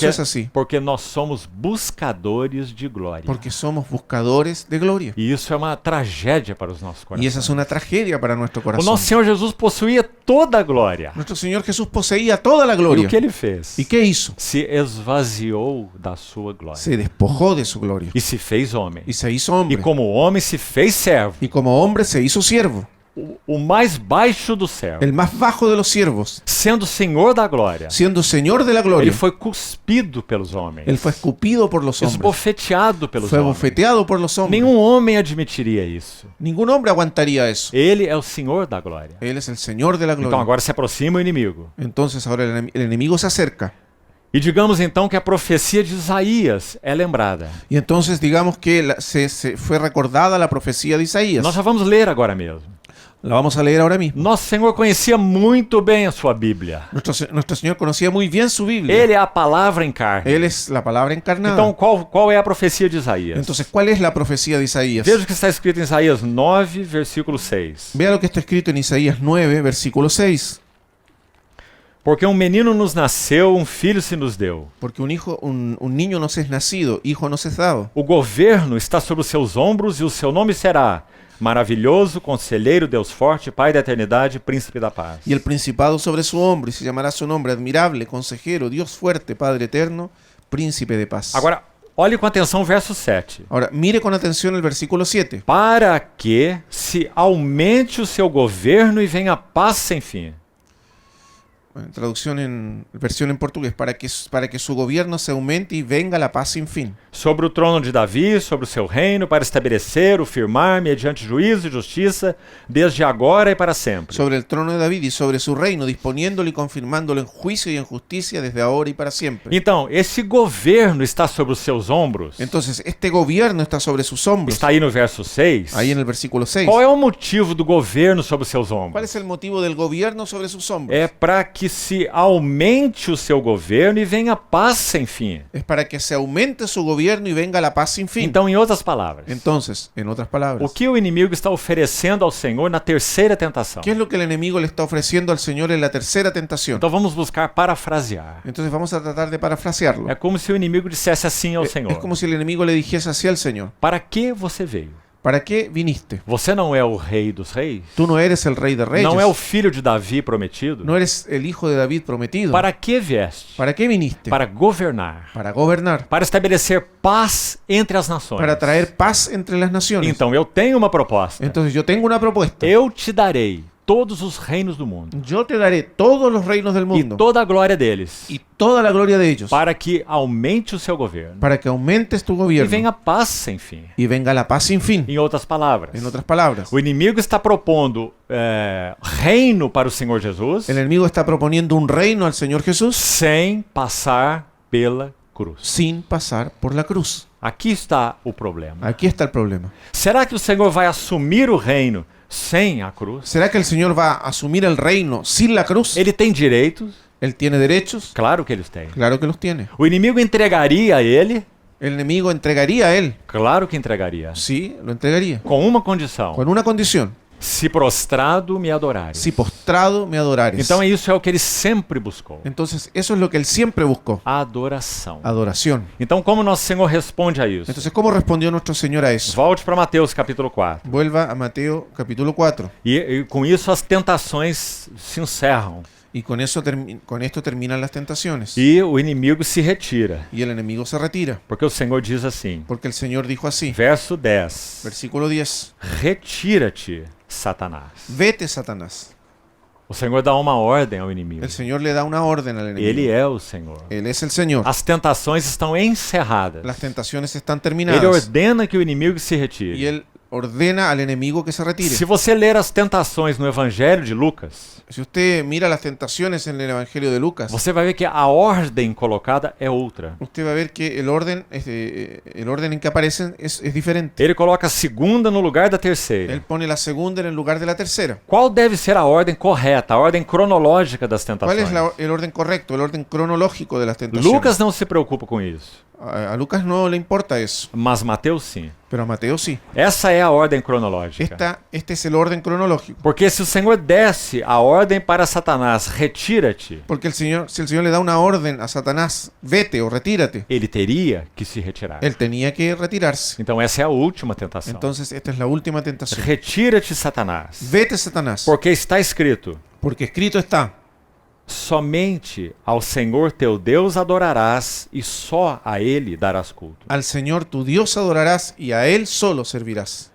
es así? Porque nós somos buscadores de glória. Porque somos buscadores de gloria. E isso é uma tragédia para os nossos Y esa corações. es una tragedia para nuestro O corazón. nosso Senhor Jesus possuía toda a glória. Nuestro Señor Jesús poseía toda la E gloria. o que ele fez? ¿Y qué hizo? Se esvaziou da sua glória. Se despojó de su gloria E se fez homem. y se hizo E hombre. como homem se fez servo. Y como hombre se hizo siervo, O mais baixo do servo. el más bajo de los siervos, Sendo Senhor da glória. siendo Señor de la Ele gloria. foi cuspido pelos homens. Él fue escupido por los hombres, Esbofeteado pelos fue homens. bofeteado por los hombres. Nenhum homem admitiria isso. Ningún hombre aguantaría eso. Ele é o Senhor da glória. Él es el Señor de la Então gloria. agora se aproxima o inimigo. Entonces ahora el enemigo se acerca. E digamos então que a profecia de Isaías é lembrada. Y entonces digamos que se fue recordada la profecía de Isaías. Nós já vamos ler agora mesmo. La vamos a leer ahora mismo. Nosso Senhor conhecia muito bem a sua Bíblia. Nuestro Señor conocía muy bien su Biblia. Ele é a palavra em carne. Él es la palabra encarnada. Então qual é a profecia de Isaías? Entonces, ¿cuál es la profecía de Isaías? Veja o que está escrito em Isaías 9, versículo 6. Vea lo que está escrito en Isaías 9, versículo 6. Porque um menino nos nasceu, um filho se nos deu. Porque un niño nos es nacido, hijo nos es dado. O governo está sobre os seus ombros e o seu nome será Maravilhoso, Conselheiro, Deus Forte, Pai da Eternidade, Príncipe da Paz. Y el principado sobre su hombro, y se llamará su nombre Admirable, Consejero, Dios Fuerte, Padre Eterno, Príncipe de Paz. Agora, olhe com atenção o verso 7. Ahora, mire con atención el versículo 7. Para que se aumente o seu governo e venha paz sem fim. traducción en versión en portugués, para que su gobierno se aumente y venga la paz sin fin. Sobre o trono de Davi, sobre o seu reino, para estabelecer o firmar mediante juízo e justiça, desde agora e para sempre. Sobre el trono de David y sobre su reino, disponiéndolo y confirmándolo en juicio y en justicia desde ahora y para siempre. Então, esse governo está sobre os seus ombros. Entonces, este gobierno está sobre sus hombros. Está aí no verso 6. Ahí en el versículo 6. Qual é o motivo do governo sobre os seus ¿Cuál ombros? es el motivo del gobierno sobre sus hombros? É para que se aumente o seu governo e venha paz sem fim. Es para que se aumente su gobierno y venga la paz sin fin. Então, em outras palavras, Entonces, en otras o palabras, que o inimigo está oferecendo ao Senhor na terceira tentação? ¿qué es lo que el enemigo le está ofreciendo al Señor en la tercera tentación? Então vamos buscar parafrasear. Entonces vamos a tratar de parafrasearlo. É como se o inimigo dissesse assim ao Es Senhor: como si el enemigo le dijese así al Señor: para que você veio? ¿para qué viniste? Você não é o rei dos reis? Tú no eres el rey de reyes, Não é o filho de Davi prometido? no eres el hijo de David prometido. Para que vieste? ¿Para qué viniste? Para governar, Para gobernar, para estabelecer paz entre as nações. para traer paz entre las naciones. Então eu tenho uma proposta. Entonces yo tengo una propuesta. Eu te darei todos os reinos do mundo Yo te daré todos los reinos del e mundo toda a glória deles, y toda la gloria de ellos, para que aumente o seu governo para que aumentes tu e gobierno venha paz sem fim. y venga la paz sin fin. Em outras palavras, En otras palabras, o inimigo está propondo reino para o Senhor Jesus el enemigo está proponiendo un reino al Señor Jesús sem passar pela cruz. sin pasar por la cruz. Aqui está o problema. Aquí está el problema. Será que o Senhor vai assumir o reino sem a cruz? ¿Será que el Señor va a asumir el reino sin la cruz? Ele tem direitos? Él tiene derechos, Claro que eles têm. claro que los tiene. O inimigo entregaria a ele? El enemigo entregaría a él, Claro que entregaria. sí, lo entregaría, Com uma condição: con una condición: se prostrado me adorares. si postrado me adorares. Então isso é o que ele sempre buscou: Entonces eso es lo que él siempre buscó: adoração. adoración. Então, como nosso Senhor responde a isso? Entonces, ¿cómo respondió nuestro Señor a eso? Volte para Mateus capítulo 4. Vuelva a Mateo capítulo 4. E com isso as tentações se encerram. Y con esto terminan las tentaciones. E o inimigo se retira. Y el enemigo se retira. Porque o Senhor diz assim, Porque el Señor dijo así, verso 10: versículo 10: retira-te, Satanás. Vete, Satanás. O Senhor dá uma ordem ao inimigo. El Señor le da una orden al enemigo. Ele é o Senhor. Él es el Señor. As tentações estão encerradas. Las tentaciones están Ele terminadas. ordena que o inimigo se Y retire. él ordena al enemigo que se retire. Se você ler as tentações no Evangelho de Lucas, Si usted mira las tentaciones en el Evangelio de Lucas, você vai ver que a ordem colocada é outra. usted va a ver que el orden en que aparecen es diferente. Ele coloca a segunda no lugar da terceira. Él pone la segunda en el lugar de la tercera. Qual deve ser a ordem correta, a ordem cronológica das ¿Cuál tentações? es el orden correcto, el orden cronológico de las tentaciones? Lucas não se preocupa com isso, A Lucas no le importa eso, mas Mateus sim. pero a Mateo sí. Essa é a ordem cronológica. Este es el orden cronológico. Porque se o Senhor desse a ordem para Satanás, retira-te, Porque si el Señor le da una orden a Satanás, vete o retírate, ele teria que se retirar. él tenía que retirarse. Então essa é a última tentação. Entonces esta es la última tentación. Retira-te, Satanás, Vete, Satanás, porque está escrito: porque escrito está: somente ao Senhor teu Deus adorarás e só a Ele darás culto. al Señor tu Dios adorarás y a Él solo servirás.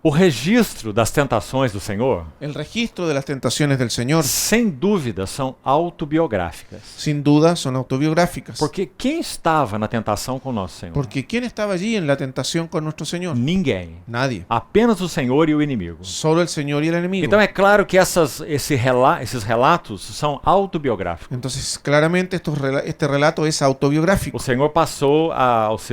O registro das tentações do Senhor, El registro de las tentaciones del Señor, sem dúvida, são autobiográficas. sin duda, son autobiográficas. Porque quem estava na tentação com o nosso Senhor? Porque ¿quién estaba allí en la tentación con nuestro Señor? Ninguém. Nadie. Apenas o Senhor e o inimigo. Solo el Señor y el enemigo. Então é claro que esses relatos são autobiográficos. Entonces, claramente este relato es autobiográfico. O Senhor passou aos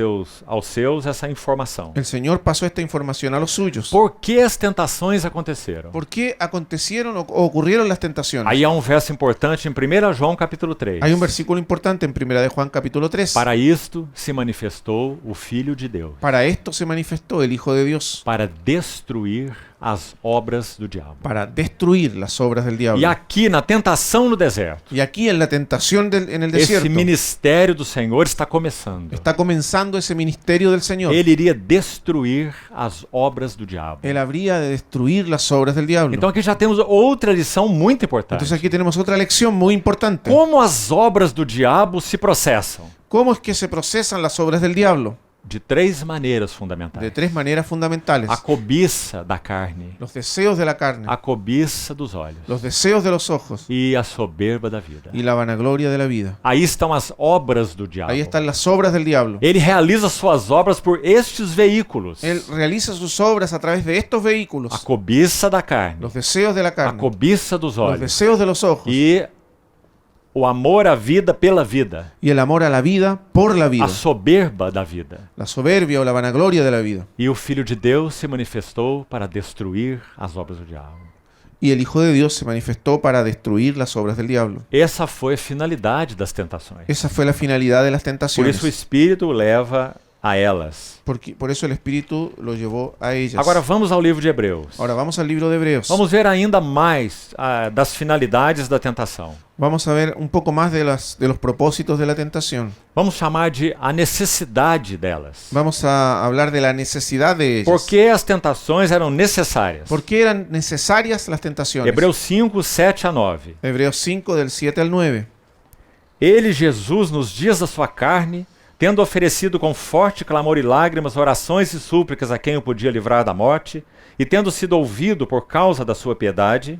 seus essa informação. El Señor pasó esta información a los suyos. Por que as tentações aconteceram? ¿Por qué acontecieron o ocurrieron las tentaciones? Aí há um verso importante em 1 João capítulo 3. Hay un versículo importante en 1 de Juan capítulo 3. Para isto se manifestou o Filho de Deus, Para esto se manifestó el Hijo de Dios, para destruir as obras do diabo. para destruir las obras del diablo. E aqui na tentação no deserto, Y aquí en la tentación en el esse desierto ministério do Senhor está começando. está comenzando ese ministerio del Señor. Ele iria destruir as obras do diabo. Él habría de destruir las obras del diablo. Então aqui já temos outra lição muito importante. Entonces aquí tenemos otra lección muy importante. Como as obras do diabo se processam? ¿Cómo es que se procesan las obras del diablo? de três maneiras de fundamentais: tres maneras fundamentales. a cobiça da carne, Los deseos de la carne, a cobiça dos olhos los deseos de los ojos e a soberba da vida. y la vanagloria de la vida. Aí estão as obras do diabo. Ahí están las obras del diablo. Ele realiza suas obras por estes veículos: Él realiza sus obras a través de estos a vehículos. cobiça da carne, Los deseos de la a carne, cobiça dos los olhos deseos de los ojos e o amor à vida pela vida, y el amor a la vida por la vida. a soberba da vida. La soberbia o la vanagloria de la vida. E o Filho de Deus se manifestou para destruir as obras do diabo. Y el Hijo de Dios se manifestó para destruir las obras del diablo. Essa foi a finalidade das tentações. Esa fue la finalidad de las Por tentaciones. isso o Espírito leva a elas. Por eso el Espíritu lo llevó a ellas. Agora vamos ao livro de Hebreus. Ahora vamos al libro de Hebreos. Vamos ver ainda mais das finalidades da tentação. Vamos a ver un poco más de los propósitos de la tentación. Vamos chamar de a necessidade delas. Vamos a hablar de la necesidad de ellas. Por que as tentações eram necessárias? ¿Por qué eran necesarias las tentaciones? Hebreus 5, 7 a 9. Hebreos 5 del 7 al 9. Ele, Jesus, nos dias da sua carne, tendo oferecido com forte clamor e lágrimas orações e súplicas a quem o podia livrar da morte, e tendo sido ouvido por causa da sua piedade,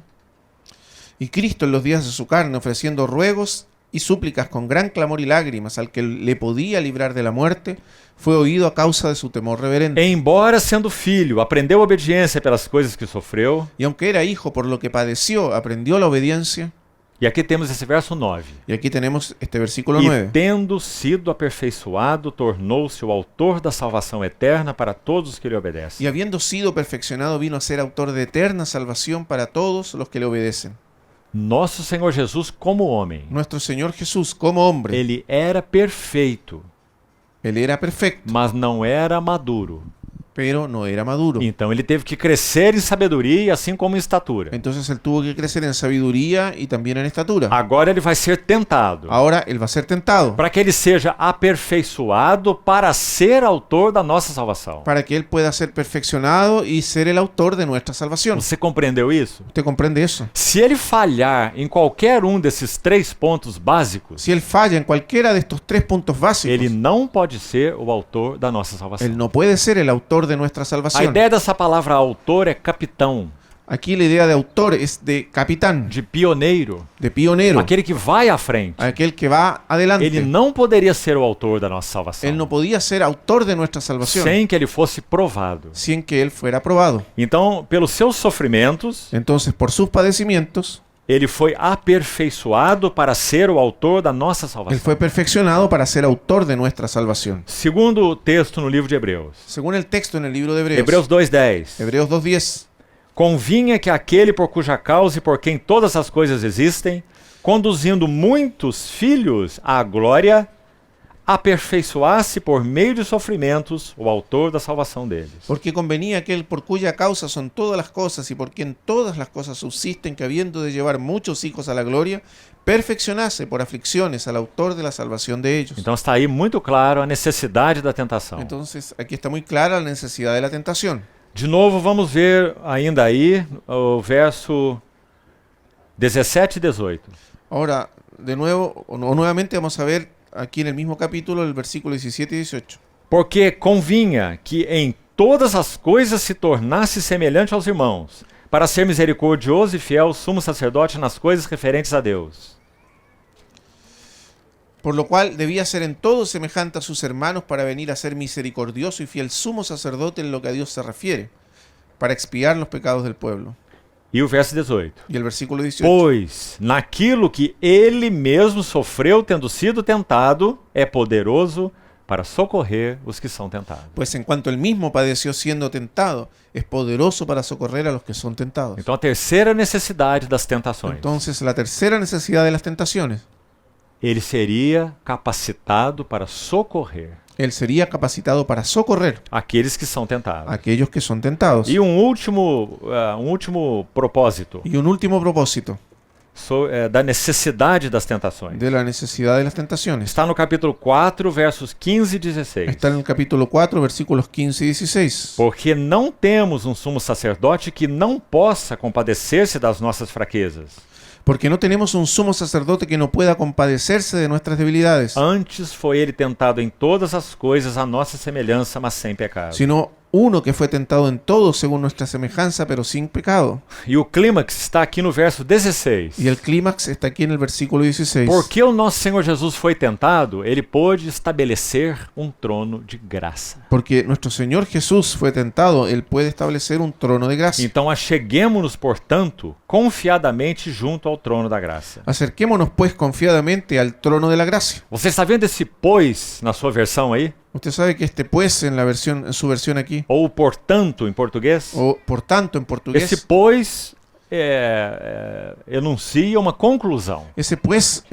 Y Cristo en los días de su carne, ofreciendo ruegos y súplicas con gran clamor y lágrimas al que le podía librar de la muerte, fue oído a causa de su temor reverente. embora sendo filho, aprendeu obediência pelas coisas que sofreu. Y aunque era hijo, por lo que padeció, aprendió la obediencia. E aqui temos esse verso 9. Y aquí tenemos este versículo E 9. tendo sido aperfeiçoado, tornou-se o autor da salvação eterna para todos os que lhe obedecem. Y habiendo sido perfeccionado, vino a ser autor de eterna salvación para todos los que le obedecen. Nosso Senhor Jesus, como homem, Nuestro Señor Jesús, como hombre, ele era perfeito, Él era perfecto, mas não era maduro. pero no era maduro. Então ele teve que crescer em sabedoria, assim como em estatura. Entonces Él tuvo que crecer en sabiduría y también en estatura. Agora ele vai ser tentado, Ahora Él va a ser tentado para que ele seja aperfeiçoado para ser autor da nossa salvação. para que Él pueda ser perfeccionado y ser el autor de nuestra salvación. Você compreendeu isso? ¿Usted comprende eso? Se ele falhar em qualquer desses três pontos básicos, Si Él falla en cualquiera de estos tres puntos básicos, ele não pode ser o autor da nossa salvação. Él no puede ser el autor de nuestra A salvación. ideia dessa palavra autor é capitão, Aquí la idea de autor es de capitán, de pioneiro, de pionero, aquele que vai à frente. aquel que va adelante. Ele não poderia ser o autor da nossa salvação Él no podía ser autor de nuestra salvación sem que ele fosse provado. sin que Él fuera probado. Então, pelos seus sofrimentos, Entonces, por sus padecimientos, ele foi aperfeiçoado para ser o autor da nossa Él salvação. fue perfeccionado para ser autor de nuestra salvación. Segundo o texto no livro de Hebreus, Según el texto en el libro de Hebreos, Hebreus 2:10. Hebreos 2:10, Convinha que aquele por cuja causa e por quem todas as coisas existem, conduzindo muitos filhos à glória, aperfeiçoasse por meio de sofrimentos o autor da salvação deles. porque convenía aquel por cuya causa son todas las cosas y por quien todas las cosas subsisten, que habiendo de llevar muchos hijos a la gloria, perfeccionase por aflicciones al autor de la salvación de ellos. Então está aí muito claro a necessidade da tentação. Entonces, aquí está muy clara la necesidad de la tentación. De novo, vamos ver ainda aí o verso 17 e 18. Ahora, de nuevo, o nuevamente vamos a ver aquí en el mismo capítulo el versículo 17 y 18. Porque convinha que em todas as coisas se tornasse semelhante aos irmãos, para ser misericordioso e fiel sumo sacerdote nas coisas referentes a Deus. Por lo cual debía ser en todo semejante a sus hermanos para venir a ser misericordioso y fiel sumo sacerdote en lo que a Dios se refiere, para expiar los pecados del pueblo. E o verso 18. Y el versículo 18. Pois, naquilo que ele mesmo sofreu tendo sido tentado, é poderoso para socorrer os que são tentados. Pues en cuanto él mismo padeció siendo tentado, es poderoso para socorrer a los que son tentados. Então a terceira necessidade das tentações. Entonces, la tercera necesidad de las tentaciones, Ele seria capacitado para socorrer él sería capacitado para socorrer aqueles que são tentados. a aquellos que son tentados. E um último propósito Y un último propósito da necessidade das tentações. de la necesidad de las tentaciones. Está no capítulo 4, versos 15 e 16. Está en el capítulo 4, versículos 15 y 16. Porque não temos um sumo sacerdote que não possa compadecer-se das nossas fraquezas, Porque no tenemos un sumo sacerdote que no pueda compadecerse de nuestras debilidades, Antes foi ele tentado em todas as coisas à nossa semelhança, mas sem pecado. sino uno que fue tentado en todo según nuestra semejanza, pero sin pecado. E o clímax está aqui no verso 16. Y el clímax está aquí en el versículo 16. Porque o nosso Senhor Jesus foi tentado, ele pôde estabelecer um trono de graça. Porque nuestro Señor Jesús fue tentado, Él puede establecer un trono de gracia. Então acheguemo-nos, portanto, confiadamente junto ao trono da graça. Acerquémonos pues confiadamente al trono de la gracia. Você está vendo esse pois na sua versão aí? Usted sabe que este pues en su versión aquí, Ou portanto em português? o por tanto en portugués, Esse pois enuncia uma conclusão. ese pues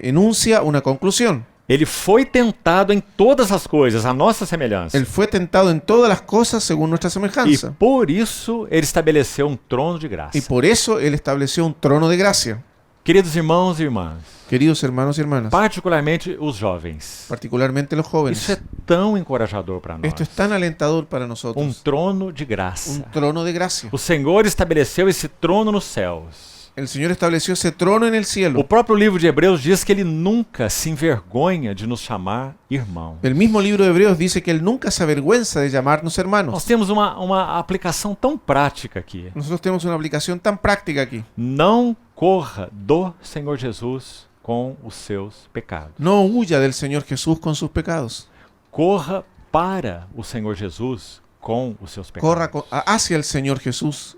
enuncia una conclusión. Ele foi tentado em todas as coisas, à nossa semelhança. Él fue tentado en todas las cosas según nuestra E semejanza. por isso ele estabeleceu um trono de graça. Y por eso Él estableció un trono de gracia. Queridos irmãos e irmãs, Queridos hermanos y hermanas, particularmente os jovens, particularmente los isso jóvenes, é tão encorajador para nós. esto es tan alentador para Um nosotros. trono de graça. Un trono de gracia. O Senhor estabeleceu esse trono nos céus. El Señor estableció ese trono en el O cielo. próprio livro de Hebreus diz que ele nunca se envergonha de nos chamar irmão. El mismo libro de Hebreos dice que Él nunca se avergüenza de llamarnos Nós hermanos. temos uma aplicação tão prática aqui. Nosotros tenemos una aplicación tan práctica aquí. Não corra do Senhor Jesus com os seus pecados. No huya del Señor Jesús con sus pecados. Corra para o Senhor Jesus com os seus pecados. Corra hacia el Señor Jesús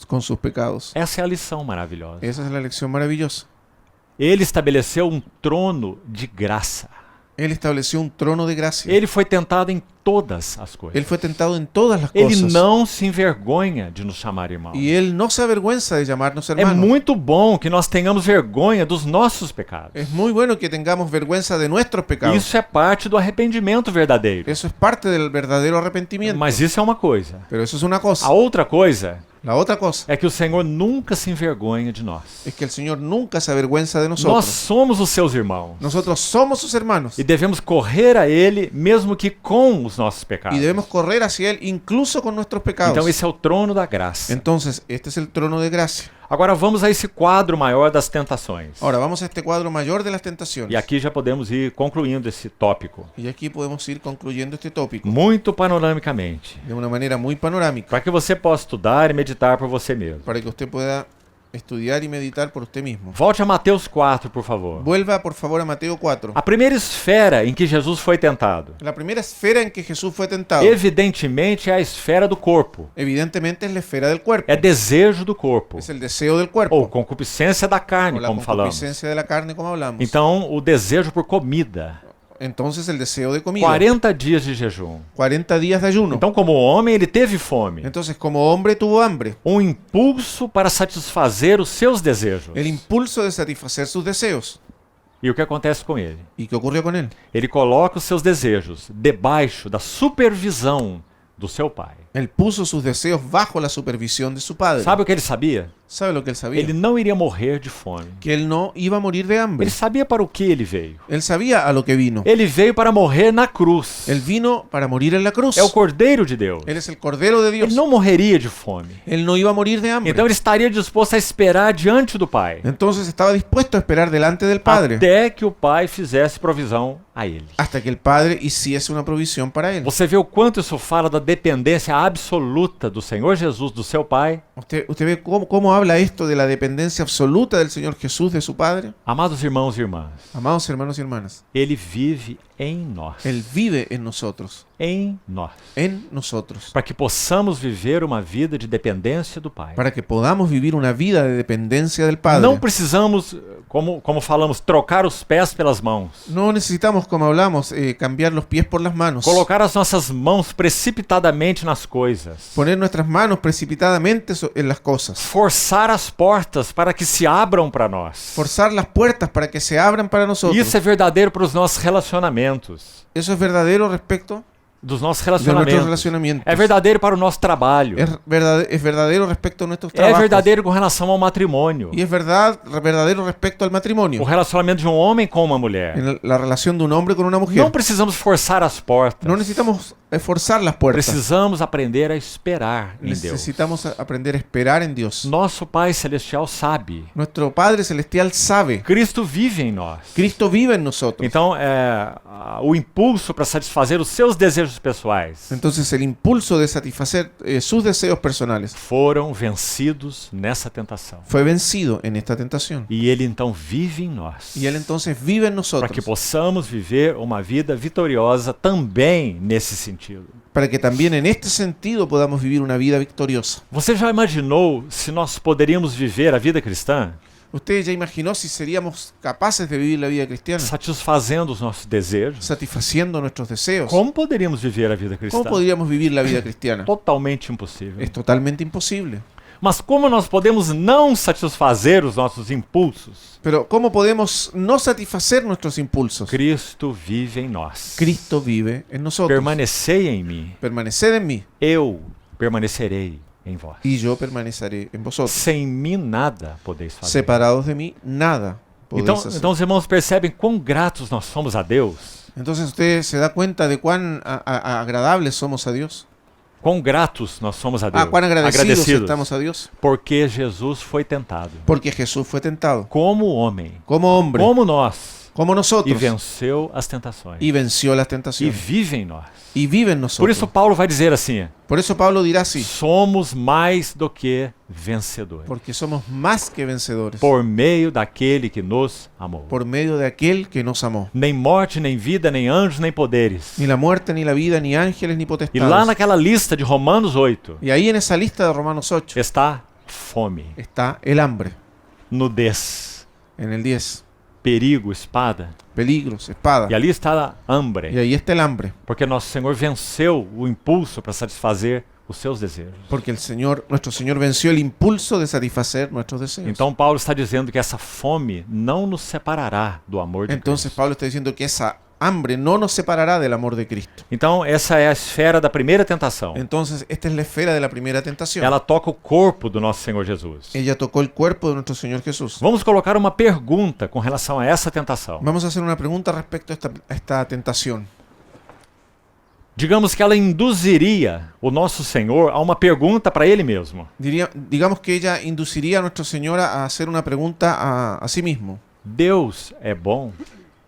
con sus pecados. Essa é a lição maravilhosa. Esa es la lección maravillosa. Ele estabeleceu um trono de graça. Él estableció un trono de gracia. Ele foi tentado em todas as coisas. Él fue tentado en todas las Ele cosas. não se envergonha de nos chamar irmão. Y Él no se avergüenza de llamarnos É hermanos. muito bom que nós tenhamos vergonha dos nossos pecados. Es muy bueno que tengamos vergüenza de nuestros pecados. Isso é parte do arrependimento verdadeiro. Eso es parte del verdadero arrepentimiento. Mas isso é uma coisa. Pero eso es una cosa. A outra coisa La otra cosa é que o Senhor nunca se envergonha de nós. es que el Señor nunca se avergüenza de Nós nosotros. somos os seus irmãos. Nosotros somos sus hermanos. E devemos correr a Ele mesmo que com os nossos pecados. Y debemos correr hacia Él incluso con nuestros pecados. Então esse é o trono da graça. Entonces, este es el trono de gracia. Agora vamos a esse quadro maior das tentações. Ahora vamos a este cuadro mayor de las tentaciones. E aqui já podemos ir concluindo esse tópico. Y aquí podemos ir concluyendo este tópico Muito panoramicamente. de una manera muy panorámica Para que você possa estudar e meditar por você mesmo. para que usted pueda estudiar y meditar por usted mismo. Volte a Mateus 4, por favor. Vuelva por favor a Mateo 4. A primeira esfera em que Jesus foi tentado, La primera esfera en que Jesús fue tentado, evidentemente, é a esfera do corpo. evidentemente es la esfera del cuerpo. É desejo do corpo. Es el deseo del cuerpo. Ou concupiscência da O carne, la como falamos. concupiscencia de la carne, como hablamos. Então, o desejo por comida. Entonces el deseo de comida. 40 dias de jejum. 40 días de ayuno. Então, como homem, ele teve fome. Entonces como hombre tuvo hambre. Um impulso para satisfazer os seus desejos. El impulso de satisfacer sus deseos. E o que acontece com ele? ¿Y qué ocurrió con él? Ele coloca os seus desejos debaixo da supervisão do seu pai. Él puso sus deseos bajo la supervisión de su padre. Sabe o que ele sabia? ¿Sabe lo que él sabía? Ele não iria morrer de fome. Que él no iba a morir de hambre. Ele sabia para o que ele veio. Él sabía a lo que vino. Ele veio para morrer na cruz. Él vino para morir en la cruz. É o Cordeiro de Deus. Él es el Cordero de Dios. Ele não morreria de fome. Él no iba a morir de hambre. Então ele estaria disposto a esperar diante do Pai. Entonces estaba dispuesto a esperar delante del Padre Até que o Pai fizesse provisão a ele. hasta que el Padre hiciese una provisión para él. Você vê o quanto isso fala da dependência absoluta do Senhor Jesus, do seu Pai? ¿Usted ve cómo habla esto de la dependencia absoluta del Señor Jesús de su Padre? Amados irmãos e irmãs, Amados hermanos y hermanas, Ele vive em nós. Él vive en nosotros. Em nós. En nosotros. Para que possamos viver uma vida de dependência do Pai. Para que podamos vivir una vida de dependencia del Padre. Não precisamos, como falamos, trocar os pés pelas mãos. No necesitamos, como hablamos, cambiar los pies por las manos. Colocar as nossas mãos precipitadamente nas coisas. Poner nuestras manos precipitadamente en las cosas. Forçar as portas para que se abram para nós. Forzar las puertas para que se abran para nosotros. Isso é verdadeiro para os nossos relacionamentos. Eso es verdadero respecto dos nossos de nuestros relacionamentos. relacionamientos. É verdadeiro para o nosso trabalho. Es verdadero respecto a nuestros É trabajos. verdadeiro com relação ao matrimônio. Y es verdadero respecto al O matrimonio. relacionamento de um homem com uma mulher. La relación de un hombre con una mujer. Não precisamos forçar as portas. No necesitamos forzar las puertas. Precisamos aprender a esperar em Deus. Necesitamos aprender a esperar en Dios. Nosso Pai Celestial sabe. Nuestro Padre Celestial sabe. Cristo vive em nós. Cristo vive en nosotros. Então, o impulso para satisfazer os seus desejos pessoais Entonces el impulso de satisfacer sus deseos personales foram vencidos nessa tentação. fue vencido en esta tentación. E Ele então vive em nós. Y Él entonces vive en Para nosotros. que possamos viver uma vida vitoriosa também nesse sentido. Para que también en este sentido podamos vivir una vida victoriosa. Você já imaginou se nós poderíamos viver a vida cristã ¿Usted ya imaginó si seríamos capaces de vivir la vida cristiana? satisfazendo os nossos desejos? Satisfaciendo nuestros deseos. Como poderíamos viver a vida cristã? ¿Cómo podríamos vivir la vida cristiana? Totalmente impossível. Es totalmente imposible. Mas como nós podemos não satisfazer os nossos impulsos? Pero ¿cómo podemos no satisfacer nuestros impulsos? Cristo vive em nós. Cristo vive en nosotros. Permanecei em mim, Permaneced en mí eu permanecerei em vós. y yo permaneceré en vosotros. Sem mim nada podeis fazer. Separados de mí, nada podéis hacer. Então os irmãos percebem quão gratos nós somos a Deus? Entonces usted se da cuenta de cuán agradables somos a Dios. Quão gratos nós somos a Deus? Cuán agradecidos estamos a Dios. Porque Jesus foi tentado. Porque Jesús fue tentado Como homem. como hombre, Como nós. como E nosotros, venceu as tentações. y venció las E tentaciones. vive em nós. Y vive en Por nosotros. isso Paulo vai dizer assim: Por eso Pablo dirá así, somos mais do que vencedores. porque somos más que vencedores Por meio daquele que nos amou. por medio de aquel que nos amó. Nem morte, nem vida, nem anjos, nem poderes. Ni la muerte, ni la vida, ni ángeles, ni E lá potestades. naquela lista de Romanos 8 Y ahí en esa lista de Romanos 8 está fome, está el hambre. nudez, En el 10, perigo, espada. peligros, espada. E ali está a Y hambre, ahí está el hambre. porque nosso Senhor venceu o impulso para satisfazer os seus desejos. Porque el Señor, nuestro Señor venció el impulso de satisfacer nuestros deseos. Então Paulo está dizendo que essa fome não nos separará do amor de Entonces Cristo. Pablo está diciendo que esa hambre no nos separará del amor de Cristo. Então essa é a esfera da primeira tentação. Entonces esta es la esfera de la primera tentación. Ela toca o corpo do nosso Senhor Jesus. Ella tocó el cuerpo de nuestro Señor Jesús. Vamos colocar uma pergunta com relação a essa tentação. Vamos a hacer una pregunta respecto a esta tentación. Digamos que ela induziria o nosso Senhor a uma pergunta para Ele mesmo. Digamos que ella induciría a nuestro Señor a hacer una pregunta a sí mismo. Deus é bom?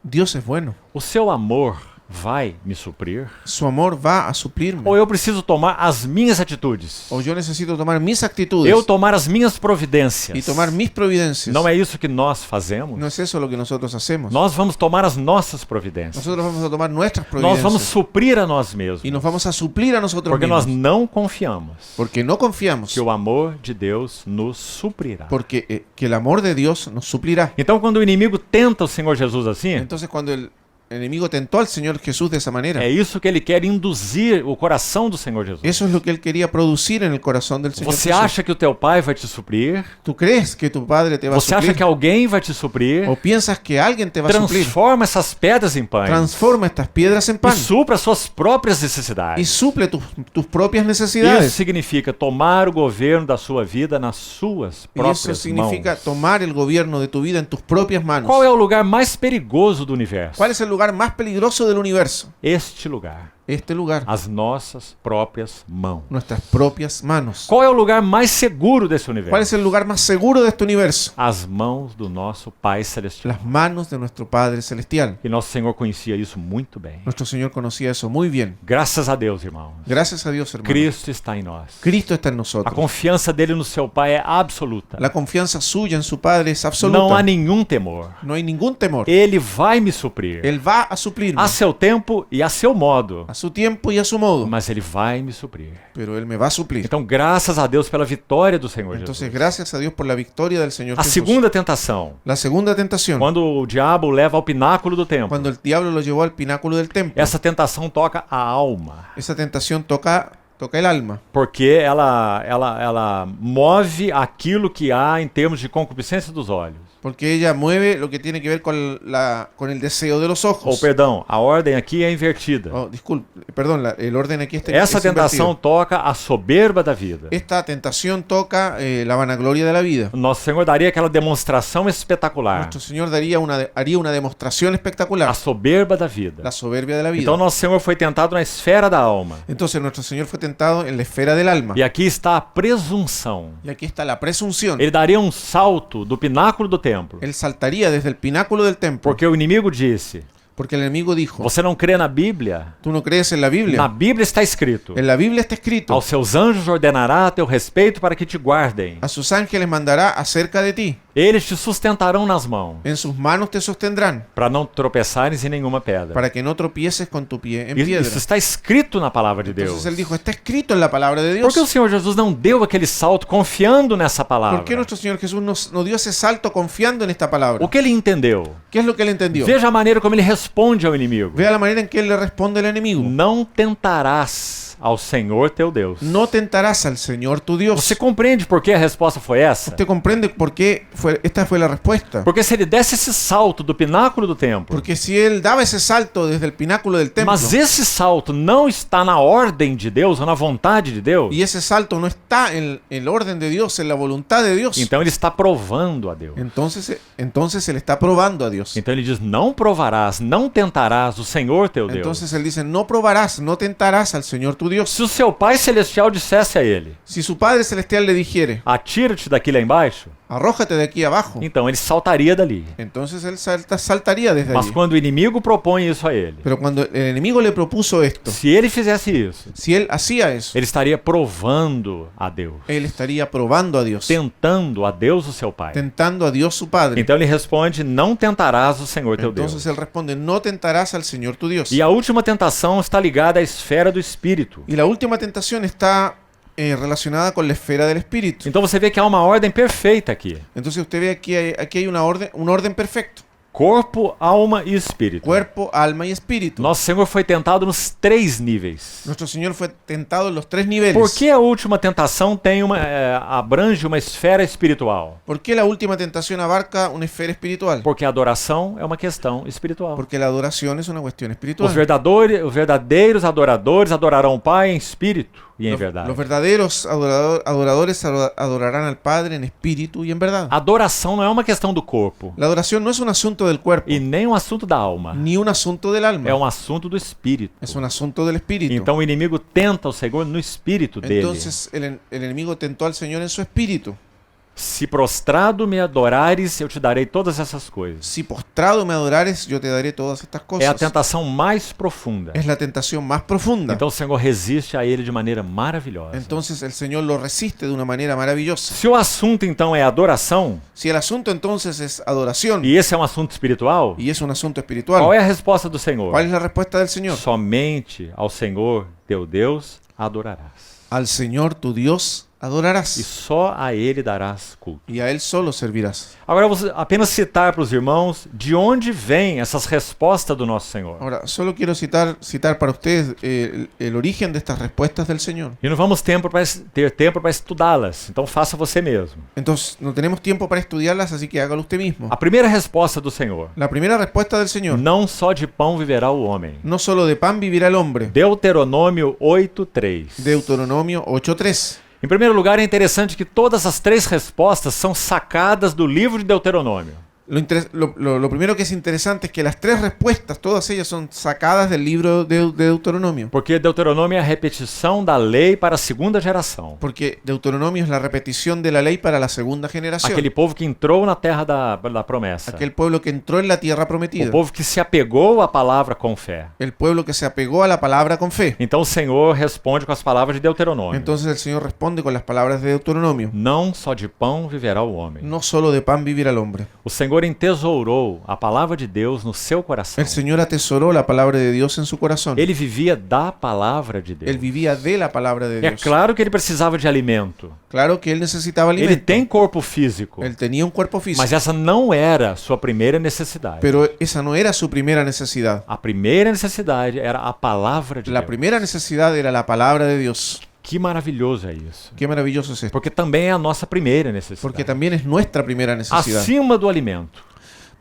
Dios es bueno. O seu amor vai me suprir? Su amor va a suplirme. Ou eu preciso tomar as minhas atitudes? O yo necesito tomar mis actitudes Eu tomar as minhas providências? y tomar mis providencias. Não é isso que nós fazemos? No es eso lo que nosotros hacemos. Nós vamos tomar as nossas providências. Nosotros vamos a tomar nuestras Nós providencias vamos suprir a nós mesmos. y nos vamos a suplir a nosotros Porque nós mismos. não confiamos Porque no confiamos. que o amor de Deus nos suprirá. Porque que el amor de Dios nos suplirá. Então, quando o inimigo tenta o Senhor Jesus assim, Entonces cuando el enemigo tentó al Señor Jesús de esa manera, é isso que ele quer induzir o coração do Senhor Jesus. eso es lo que él quería producir en el corazón del Señor Você Jesús. acha que o teu pai vai te suprir? ¿Tú crees que tu Padre te va a Você acha suplir? que alguém vai te suprir? ¿O piensas que alguien te va a suplir? Transforma essas pedras em pães Transforma estas piedras en e pan supra as suas próprias y necessidades. suple tus propias Isso necesidades. significa tomar o governo da sua vida nas suas Y eso próprias significa mãos. tomar el gobierno de tu vida en tus propias manos. Qual é o lugar mais perigoso do universo? ¿Cuál es el lugar más peligroso del universo? Este lugar. Este lugar, As nossas próprias mãos. nuestras propias manos. Qual é o lugar mais seguro desse universo? ¿Cuál es el lugar más seguro de este universo? As mãos do nosso Pai Celestial. Las manos de nuestro Padre Celestial. E nosso Senhor conhecia isso muito bem. Nuestro Señor conocía eso muy bien. Graças a Deus, irmãos. Gracias a Dios, hermano. Cristo está em nós. Cristo está en A nosotros. confiança dele no seu Pai é absoluta. La confianza suya en su Padre es Não há absoluta. nenhum temor. No hay ningún temor. Ele vai me suprir. Él va a suplirme A seu tempo e a seu modo. a su tiempo y a su modo. Mas ele vai me suprir. Pero Él me va a suplir. Então, graças a Deus pela vitória do Senhor Entonces, Jesus. gracias a Dios por la victoria del Señor A Jesús. segunda tentação. La segunda tentación, Quando o diabo o leva ao pináculo do templo. cuando el diablo lo llevó al pináculo del templo, Essa tentação toca a alma. esa tentación toca toca el alma. Porque ela move aquilo que há em termos de concupiscência dos olhos. Porque ella mueve lo que tiene que ver con el deseo de los Ou ojos. perdão, a ordem aqui é invertida. Oh, disculpe, perdón, el orden aquí está Essa es tentação invertido. toca a soberba da vida. Esta tentación toca la vanagloria de la vida. Nosso Senhor daria aquela demonstração espetacular. Nuestro Señor haría una demostración A espectacular, soberba da vida. la soberbia de la vida. Então nosso Senhor foi tentado na esfera da alma. Entonces nuestro Señor fue tentado en la esfera del alma. E aqui está a presunção. Y aquí está la presunción. Ele daria um salto do pináculo do templo. Él saltaría desde el pináculo del templo. Porque o inimigo disse: Porque el enemigo dijo, você não crê na Bíblia? ¿tú no crees en la Na Biblia? Bíblia está escrito: En la Biblia está escrito, aos seus anjos ordenará a teu respeito para que te guardem. a sus ángeles mandará acerca de ti. Eles te sustentarão nas mãos, En sus manos te sostendrán, para não tropeçares em nenhuma pedra. para que no tropieces con tu pie en Isso piedra. está escrito na palavra de Deus. Entonces él dijo, está escrito en la palabra de Por que o Dios. Senhor Jesus não deu aquele salto confiando nessa palavra? ¿Por qué nuestro Señor Jesús nos dio ese salto confiando en esta palabra? O que ele entendeu? ¿Qué es lo que él entendió? Veja a maneira como ele responde ao inimigo. Vea la manera en que él le responde al enemigo. Não tentarás ao Senhor teu Deus. No tentarás al Señor tu Dios. Você compreende por que a resposta foi essa? ¿Usted comprende por qué esta fue la respuesta? Porque se ele desse esse salto do pináculo do templo, Porque si él daba ese salto desde el pináculo del templo, mas esse salto não está na ordem de Deus ou na vontade de Deus, y ese salto no está en el orden de Dios, en la voluntad de Dios, então ele está provando a Deus. entonces él está probando a Dios. Então ele diz: não provarás, não tentarás o Senhor teu Deus. Entonces él dice, no probarás, no tentarás al Señor tu Dios. Se o seu Pai Celestial dissesse a ele: Si su Padre Celestial le dijere, atira-te daqui lá embaixo, arrójate de aquí abajo, então ele saltaria dali. entonces él saltaría desde Mas allí. quando o inimigo propõe isso a ele, Pero cuando el enemigo le propuso esto, se ele fizesse isso, si él hacía eso, ele estaria provando a Deus, él estaría probando a Dios, tentando a Deus o seu Pai. tentando a Dios su Padre. Então ele responde: não tentarás o Senhor teu Deus. Entonces él responde, no tentarás al Señor tu Dios. E a última tentação está ligada à esfera do Espírito. Y la última tentación está relacionada con la esfera del Espíritu. Então você vê que há uma ordem perfeita aqui: Entonces usted ve aquí hay un orden perfecto. corpo, alma e espírito. Cuerpo, alma y espíritu. Nosso Senhor foi tentado nos 3 níveis. Nuestro Señor fue tentado en los 3 niveles. Por que a última tentação tem abrange uma esfera espiritual? ¿Por qué la última tentación abarca una esfera espiritual? Porque a adoração é uma questão espiritual. Porque la adoración es una cuestión Os espiritual. verdadeiros adoradores adorarão o Pai em espírito e em verdade. Los verdaderos adoradores adorarán al Padre en espíritu y en verdad. Adoração não é uma questão do corpo La adoración no es un asunto del cuerpo, e nem um assunto da alma. ni un asunto del alma. É um assunto do espírito. Es un asunto del espíritu. Então o inimigo tenta o Senhor no espírito dele. Entonces el enemigo tentó al Señor en su espíritu. Se prostrado me adorares, eu te darei todas essas coisas. Si postrado me adorares, yo te daré todas estas É a cosas. tentação mais profunda. Es la tentación más profunda. Então o Senhor resiste a ele de maneira maravilhosa. Entonces el Señor lo resiste de una manera maravillosa. Se o assunto então é adoração, Si el asunto entonces es adoración e esse é um assunto espiritual, y es un asunto qual espiritual, é a resposta do Senhor? ¿cuál es la respuesta del Señor? Somente ao Senhor teu Deus adorarás. Al Señor tu Dios E adorarás só a ele darás culto. y a Él solo servirás. Agora eu vou apenas citar para os irmãos de onde vêm essas respostas do nosso Senhor. Ahora, solo quiero citar para ustedes el origen de estas respuestas del Señor. E não vamos ter tempo para estudá-las, então faça você mesmo. Entonces, no tenemos tiempo para estudiarlas, así que hágalo usted mismo. A primeira resposta do Senhor: La primera respuesta del Señor: não só de pão viverá o homem. no solo de pan vivirá el hombre. Deuteronômio 8:3. Deuteronomio 8:3. Em primeiro lugar, é interessante que todas as 3 respostas são sacadas do livro de Deuteronômio. Lo primero que es interesante es que las 3 respuestas, todas ellas son sacadas del libro de Deuteronomio. Porque Deuteronômio é a repetição da lei para a segunda geração. Porque Deuteronomio es la repetición de la ley para la segunda generación. Aquele povo que entrou na terra da promessa. Aquel pueblo que entró en la tierra O prometida. povo que se apegou à palavra com fé. El pueblo que se apegó a la palabra con fe. Então o Senhor responde com as palavras de Deuteronômio. Entonces el Señor responde con las palabras de Deuteronomio: não só de pão viverá o homem. no solo de pan vivirá el hombre. O Senhor entesourou a palavra de Deus no seu coração. El Señor atesoró la palabra de Dios en su corazón. Ele vivia da palavra de Deus. Él vivía de la palabra de É Dios. claro que ele precisava de alimento. Claro que él necesitaba Ele alimento. tem corpo físico, Él tenía un cuerpo físico. mas essa não era sua primeira necessidade. Pero esa no era su primera necesidad. A primeira necessidade era a palavra de La Deus. primera necesidad era la palabra de Dios. Que maravilhoso é isso. Qué maravilloso es esto. Porque também é a nossa primeira Porque necessidade. también es nuestra primera necesidad. Acima do alimento,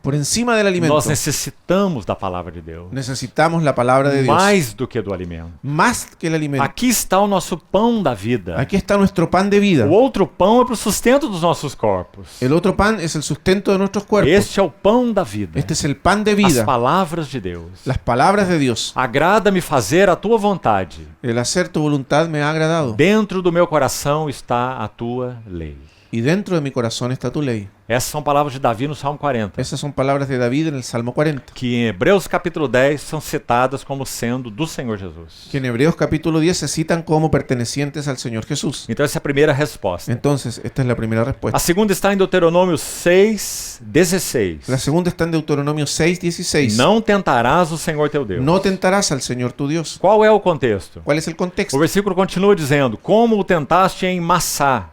Por encima del alimento, nós necessitamos da palavra de Deus. necesitamos la palabra de Dios. Mais do que do alimento. Más que el alimento. Aqui está o nosso pão da vida. Aquí está nuestro pan de vida. O outro pão é para o sustento dos nossos corpos. El otro pan es el sustento de nuestros cuerpos. Este é o pão da vida. Este es el pan de As vida. palavras de Deus. Las palabras de Dios. Agrada-me fazer a tua vontade. El hacer tu voluntad me ha agradado. Dentro do meu coração está a tua lei. Y dentro de mi corazón está tu ley. Essas são palavras de Davi no Salmo 40, Esas son palabras de David en el Salmo 40. que em Hebreus capítulo 10 são citadas como sendo do Senhor Jesus. Que en Hebreos capítulo 10 se citan como pertenecientes al Señor Jesús. Então essa é a primeira resposta. Entonces, esta es la primera A respuesta. segunda está em Deuteronômio 6:16. La segunda está en Deuteronomio 6:16. Não tentarás o Senhor teu Deus. No tentarás al Señor tu Dios. Qual é o contexto? ¿Cuál es el O contexto? versículo continua dizendo: como o tentaste em Massá,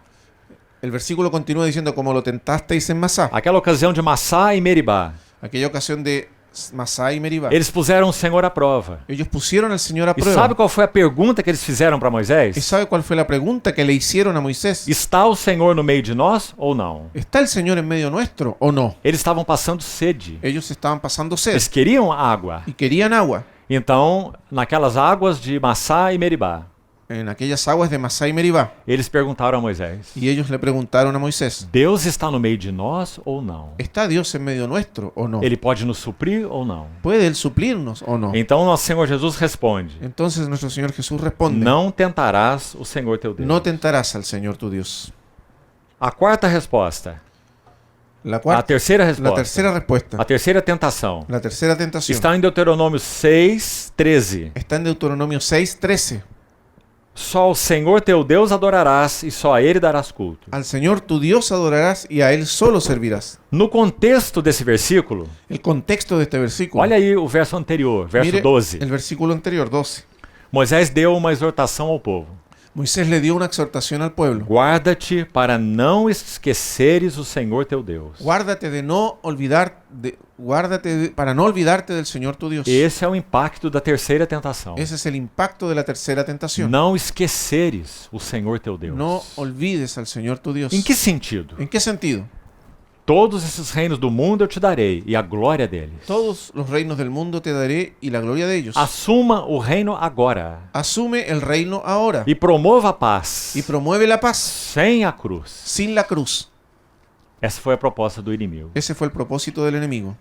El versículo continúa diciendo, como lo tentasteis en Masá. aquela ocasião de Massá e Meribá. Aquella ocasión de Masá y Meribá. Eles puseram o Senhor à prova. Ellos pusieron al Señor a E prueba. sabe qual foi a pergunta que eles fizeram para ¿Y Moisés? sabe cuál fue la pregunta que le hicieron a Moisés? Está o Senhor no meio de nós ou não? ¿Está el Señor en medio nuestro o no? Eles estavam passando sede. Ellos estaban pasando sed Eles queriam água. y querían agua. Então, naquelas águas de Massá e Meribá, En aquellas aguas de Masá y Meribá. eles perguntaram a Moisés: Y ellos le preguntaron a Moisés, Deus está no meio de nós ou não? ¿está Dios en medio nuestro o no? Ele pode nos suprir ou não? ¿Puede Él suplirnos o no? Então, nosso Senhor Jesus responde: Entonces nuestro Señor Jesús responde, Não tentarás o Senhor teu Deus. no tentarás al Señor tu Dios. A quarta resposta. La A cuarta, terceira la resposta. tercera respuesta, A terceira tentação. la tercera tentación, Está em Deuteronômio 6:13. está en Deuteronomio 6:13. Só o Senhor teu Deus adorarás e só a Ele darás culto. Al Señor tu Dios adorarás y a Él solo servirás. No contexto desse versículo, El contexto de este versículo. olha aí o verso anterior, verso Mire 12. el versículo anterior, 12. Moisés deu uma exortação ao povo. Moisés le dio una exhortación al pueblo. Guarda-te para não esqueceres o Senhor teu Deus. Guárdate para no olvidarte del Señor tu Dios. Esse é o impacto da terceira tentação. Ese es el impacto de la tercera tentación. Não esqueceres o Senhor teu Deus. No olvides al Señor tu Dios. Em que sentido? ¿En qué sentido? Todos esses reinos do mundo eu te darei e a glória deles. Todos los reinos del mundo te daré y la gloria de ellos. Assuma o reino agora Asume el reino ahora e promova a paz y promueve la paz sem a cruz. sin la cruz. Essa foi a proposta do inimigo. Ese fue el propósito del enemigo.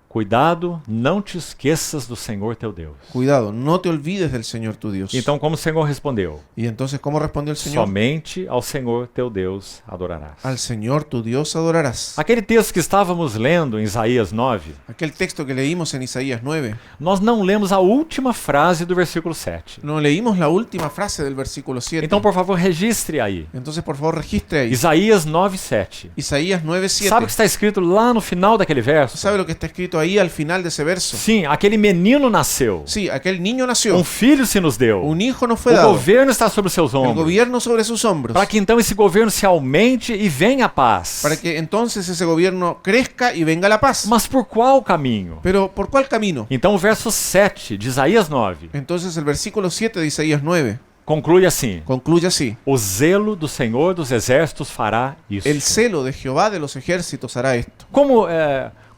Cuidado, não te esqueças do Senhor teu Deus. Cuidado, no te olvides del Señor tu Dios. Então, como o Senhor respondeu? Y entonces, ¿cómo respondió el Señor? Somente ao Senhor teu Deus adorarás. Al Señor tu Dios adorarás. Aquele texto que estávamos lendo em Isaías 9, Aquel texto que leímos en Isaías 9, nós não lemos a última frase do versículo 7. no leímos la última frase del versículo 7. Então, por favor, registre aí. Entonces, por favor, registre ahí. Isaías 9:7. Isaías 9, 7. Sabe o que está escrito lá no final daquele verso? ¿Sabe lo que está escrito ahí al final de ese verso? Sim, aquele menino nasceu. Sí, aquel niño nació. Filho se nos deu. Un hijo nos fue O dado. governo está sobre os seus El ombros. gobierno sobre sus hombros. Para que então esse governo se aumente e venha a paz. Para que entonces ese gobierno crezca y venga la paz. Mas por qual caminho? Pero, ¿por cuál camino? Então o verso 7 de Isaías 9 Entonces el versículo 7 de Isaías 9 conclui assim: concluye así. O zelo do Senhor dos Exércitos fará isso. El celo de Jehová de los ejércitos hará esto.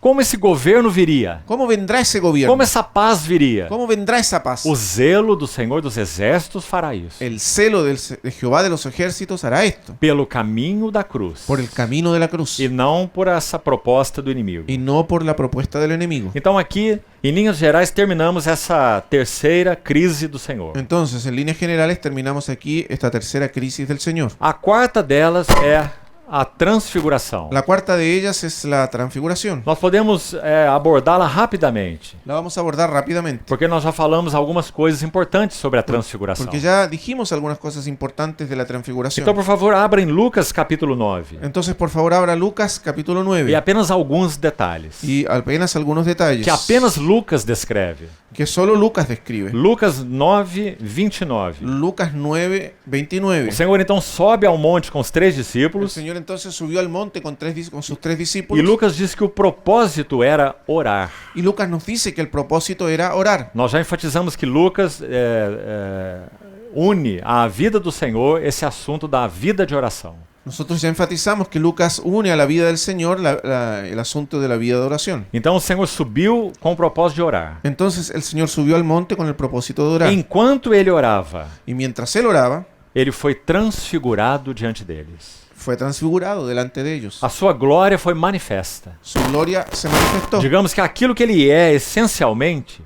Como esse governo viria? ¿Cómo vendrá ese gobierno? Como essa paz viria? ¿Cómo vendrá esa paz? O zelo do Senhor dos Exércitos fará isso. El celo de Jehová de los ejércitos hará esto. Pelo caminho da cruz. Por el camino de la cruz. E não por essa proposta do inimigo. Y no por la propuesta del enemigo. Então aqui, em linhas gerais, terminamos essa terceira crise do Senhor. Entonces, en líneas generales, terminamos aquí esta tercera crisis del Señor. A quarta delas é a transfiguração. La cuarta de ellas es la transfiguración. Nós podemos abordá-la rapidamente, La vamos a abordar rápidamente. porque nós já falamos algumas coisas importantes sobre a transfiguração. Porque ya dijimos algunas cosas importantes de la transfiguración. Então, por favor, abra em Lucas capítulo 9. Entonces, por favor, abra Lucas capítulo E 9. apenas alguns detalhes Y apenas algunos detalles que apenas Lucas descreve. que solo Lucas describe. Lucas 9, 29. Lucas 9, 29. O Senhor então sobe ao monte com os 3 El discípulos Señor entonces subió al monte con sus tres e discípulos. Lucas diz que o propósito era orar. Y Lucas nos dice que el propósito era orar. Nós já enfatizamos que Lucas une à vida do Senhor esse assunto da vida de oração. Nosotros ya enfatizamos que Lucas une a la vida del Señor el asunto de la vida de oración. Então o Senhor subiu com o propósito de orar. Entonces el Señor subió al monte con el propósito de orar. Enquanto ele orava, Y mientras él oraba, ele foi transfigurado diante deles. fue transfigurado delante de ellos. A sua glória foi manifesta. Su gloria se manifestó. Digamos que aquilo que ele é essencialmente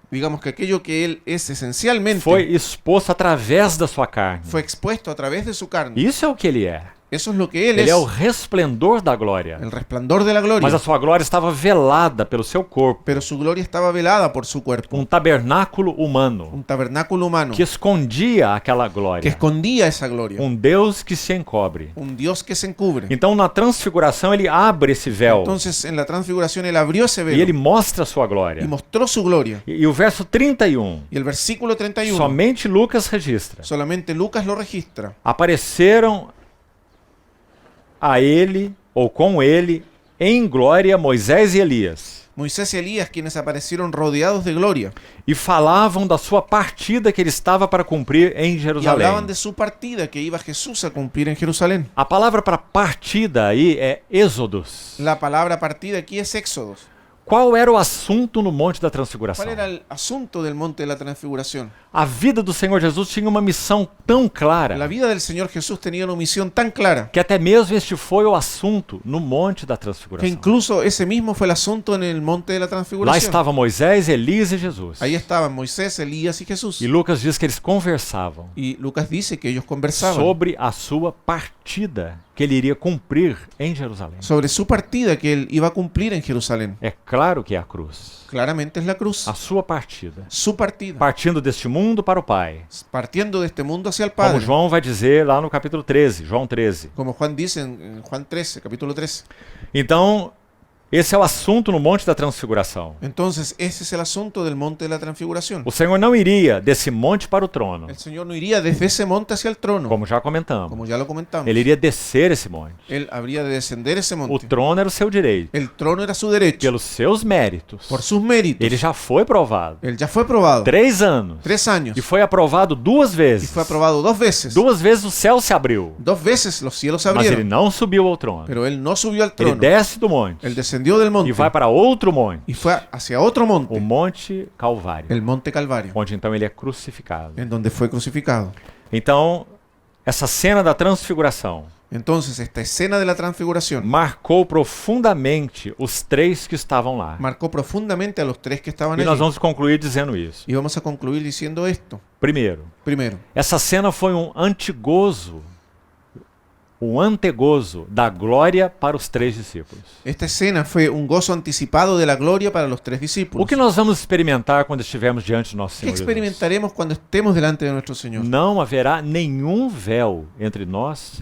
Digamos que aquello que él es esencialmente foi exposto através da sua carne. fue expuesto a través de su carne. Isso é o que ele é. Eso es lo que él Ele es, é o resplendor da glória. el resplandor de la gloria. Mas a sua glória estava velada pelo seu corpo, Pero su gloria estaba velada por su cuerpo, um tabernáculo humano un tabernáculo humano que escondia aquela que glória, escondía esa gloria, um Deus que se encobre. un Dios que se encubre. Então na transfiguração ele abre esse véu Entonces en la transfiguración él abrió ese e ele velo mostra a sua y glória. mostró su gloria. E o verso 31, Y el versículo 31, somente Lucas registra. solamente Lucas lo registra. Apareceram a ele, ou com ele, em glória, Moisés e Elias, Moisés y Elías, quienes aparecieron rodeados de gloria e falavam da sua partida que ele estava para cumprir em y Jerusalém. hablaban de su partida que iba Jesús a cumplir en Jerusalén. A palavra para partida aí é êxodos. La palabra partida aquí es Éxodos. Qual era o assunto no Monte da ¿Cuál Transfiguração? era el asunto del monte de la transfiguración? A vida do Senhor Jesus tinha uma missão tão clara La vida del Señor Jesús tenía una misión tan clara que até mesmo este foi o assunto no Monte da que Transfiguração. incluso ese mismo fue el asunto en el monte de la Lá transfiguración. estava Moisés, Elias e Jesus. Ahí estaban Moisés, Elías y Jesús. E Lucas diz que eles conversavam Y Lucas dice que ellos conversaban sobre a sua partida que ele iria cumprir em Jerusalém. sobre su partida que él iba a cumplir en Jerusalén. É claro que é a cruz. Claramente es la cruz. A sua partida. Su partida. Partindo deste mundo para o Pai. Partiendo de este mundo hacia el Como Padre. João vai dizer lá no capítulo 13, João 13. Como Juan dice en Juan 13, capítulo 13. Então, esse é o assunto no Monte da Transfiguração. Entonces, ese es el asunto del monte de la transfiguración. O Senhor não iria desse monte para o trono, El Señor no iría desde ese monte hacia el trono, como já comentamos. como ya lo comentamos. Ele iria descer esse monte. Él habría de descender ese O monte. trono era o seu direito. El trono era su derecho. Pelos seus méritos, Por sus méritos. ele já foi provado. Él ya fue probado 3 anos. 3 años. E foi aprovado 2 Y vezes. fue aprobado 2 veces. 2 vezes o céu se abriu. 2 veces los cielos se Mas ele abrieron. não subiu ao trono. Pero él no subió al Ele trono. desce do monte Él descendió del e monte. vai para outro monte, Y fue hacia otro o monte. Monte Calvário, El monte Calvario. onde então ele é crucificado. En donde fue crucificado. Então, essa cena da transfiguração Entonces, esta escena de la transfiguración marcou profundamente os 3 que estavam lá. marcó profundamente a los 3 que estaban E nós allí. vamos concluir dizendo isso. Y vamos a concluir diciendo esto. Primeiro, Primero, essa cena foi um antegozo da glória para os 3 discípulos. esta escena fue un gozo anticipado de la gloria para los 3 O discípulos. que nós vamos experimentar quando estivermos diante do nosso ¿Qué Senhor Jesus? experimentaremos cuando estemos delante de nuestro Señor? Não haverá nenhum véu entre nós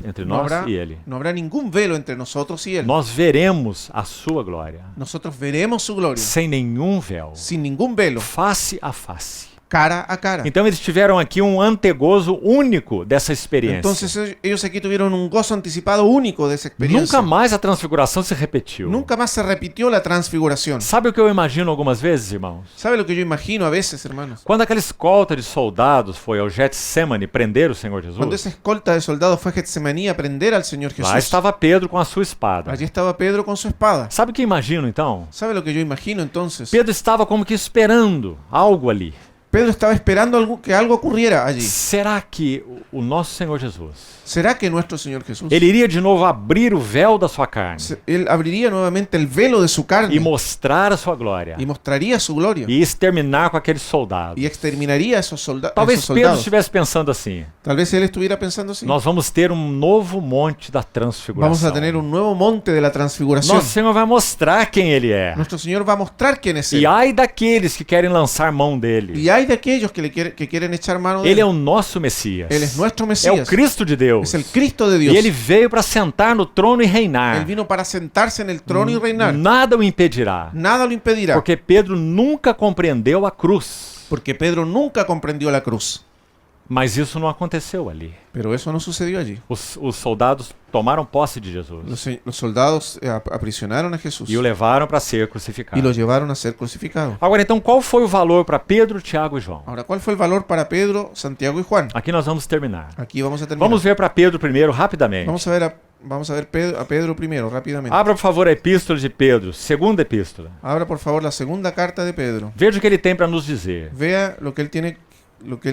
e Ele. no habrá ningún velo entre nosotros y Él. Nós veremos a sua glória Nosotros veremos su gloria sem nenhum véu, sin ningún velo, face a face. cara a cara. Então eles tiveram aqui um antegozo único dessa experiência. Entonces ellos aquí tuvieron un gozo anticipado único de esa experiencia. Nunca mais a transfiguração se repetiu. Nunca más se repitió la transfiguración. Sabe o que eu imagino algumas vezes, irmãos? ¿Sabe lo que yo imagino a veces, hermanos? Quando aquela escolta de soldados foi ao Getsemane prender o Senhor Cuando Jesus, esa escolta de soldados fue a Getsemaní a prender al Señor Jesús. lá estava Pedro com a sua espada. Allí estaba Pedro con su espada. Sabe o que eu imagino então? ¿Sabe lo que yo imagino entonces? Pedro estava como que esperando algo ali. Pedro estaba esperando que algo ocurriera allí. Será que o nosso Senhor Jesus, ¿Será que nuestro Señor Jesús, ele iria de novo abrir o véu da sua carne Él abriría nuevamente el velo de su carne e mostrar a sua glória y mostraría su gloria e exterminar com aqueles soldados? y exterminaría a esos, Talvez esos Pedro soldados? estivesse pensando assim: Tal vez él estuviera pensando así. nós vamos ter um novo monte da Vamos transfiguração. a tener un nuevo monte de la transfiguración. Nosso Senhor vai mostrar quem ele é. Nuestro Señor va a mostrar quién es E Él. ai daqueles que querem lançar mão dele. Y hay de aquellos que quieren echar mano de Ele Él. é o nosso Messias. Él es nuestro É o Mesías. Cristo de Deus. Es el Cristo de Dios. E ele veio para sentar no trono e reinar. Él vino para sentarse en el trono y reinar. Nada o impedirá. Nada lo impedirá. Porque Pedro nunca compreendeu a cruz. Porque Pedro nunca comprendió la cruz. Mas isso não aconteceu ali. Pero eso no sucedió allí. Os soldados tomaram posse de Jesus Los soldados aprisionaron a Jesús e o levaram para ser y crucificado. lo llevaron a ser crucificado. Agora, então, qual foi o valor para Pedro, Tiago e João? Ahora, ¿cuál fue el valor para Pedro, Santiago y Juan? Aqui nós vamos terminar. Aquí vamos a terminar. Vamos ver para Pedro primeiro, rapidamente. Vamos a ver a Pedro primero, rápidamente. Abra, por favor, a epístola de Pedro, segunda epístola. Abra, por favor, la segunda carta de Pedro. Veja o que ele tem para nos dizer. Vea lo que él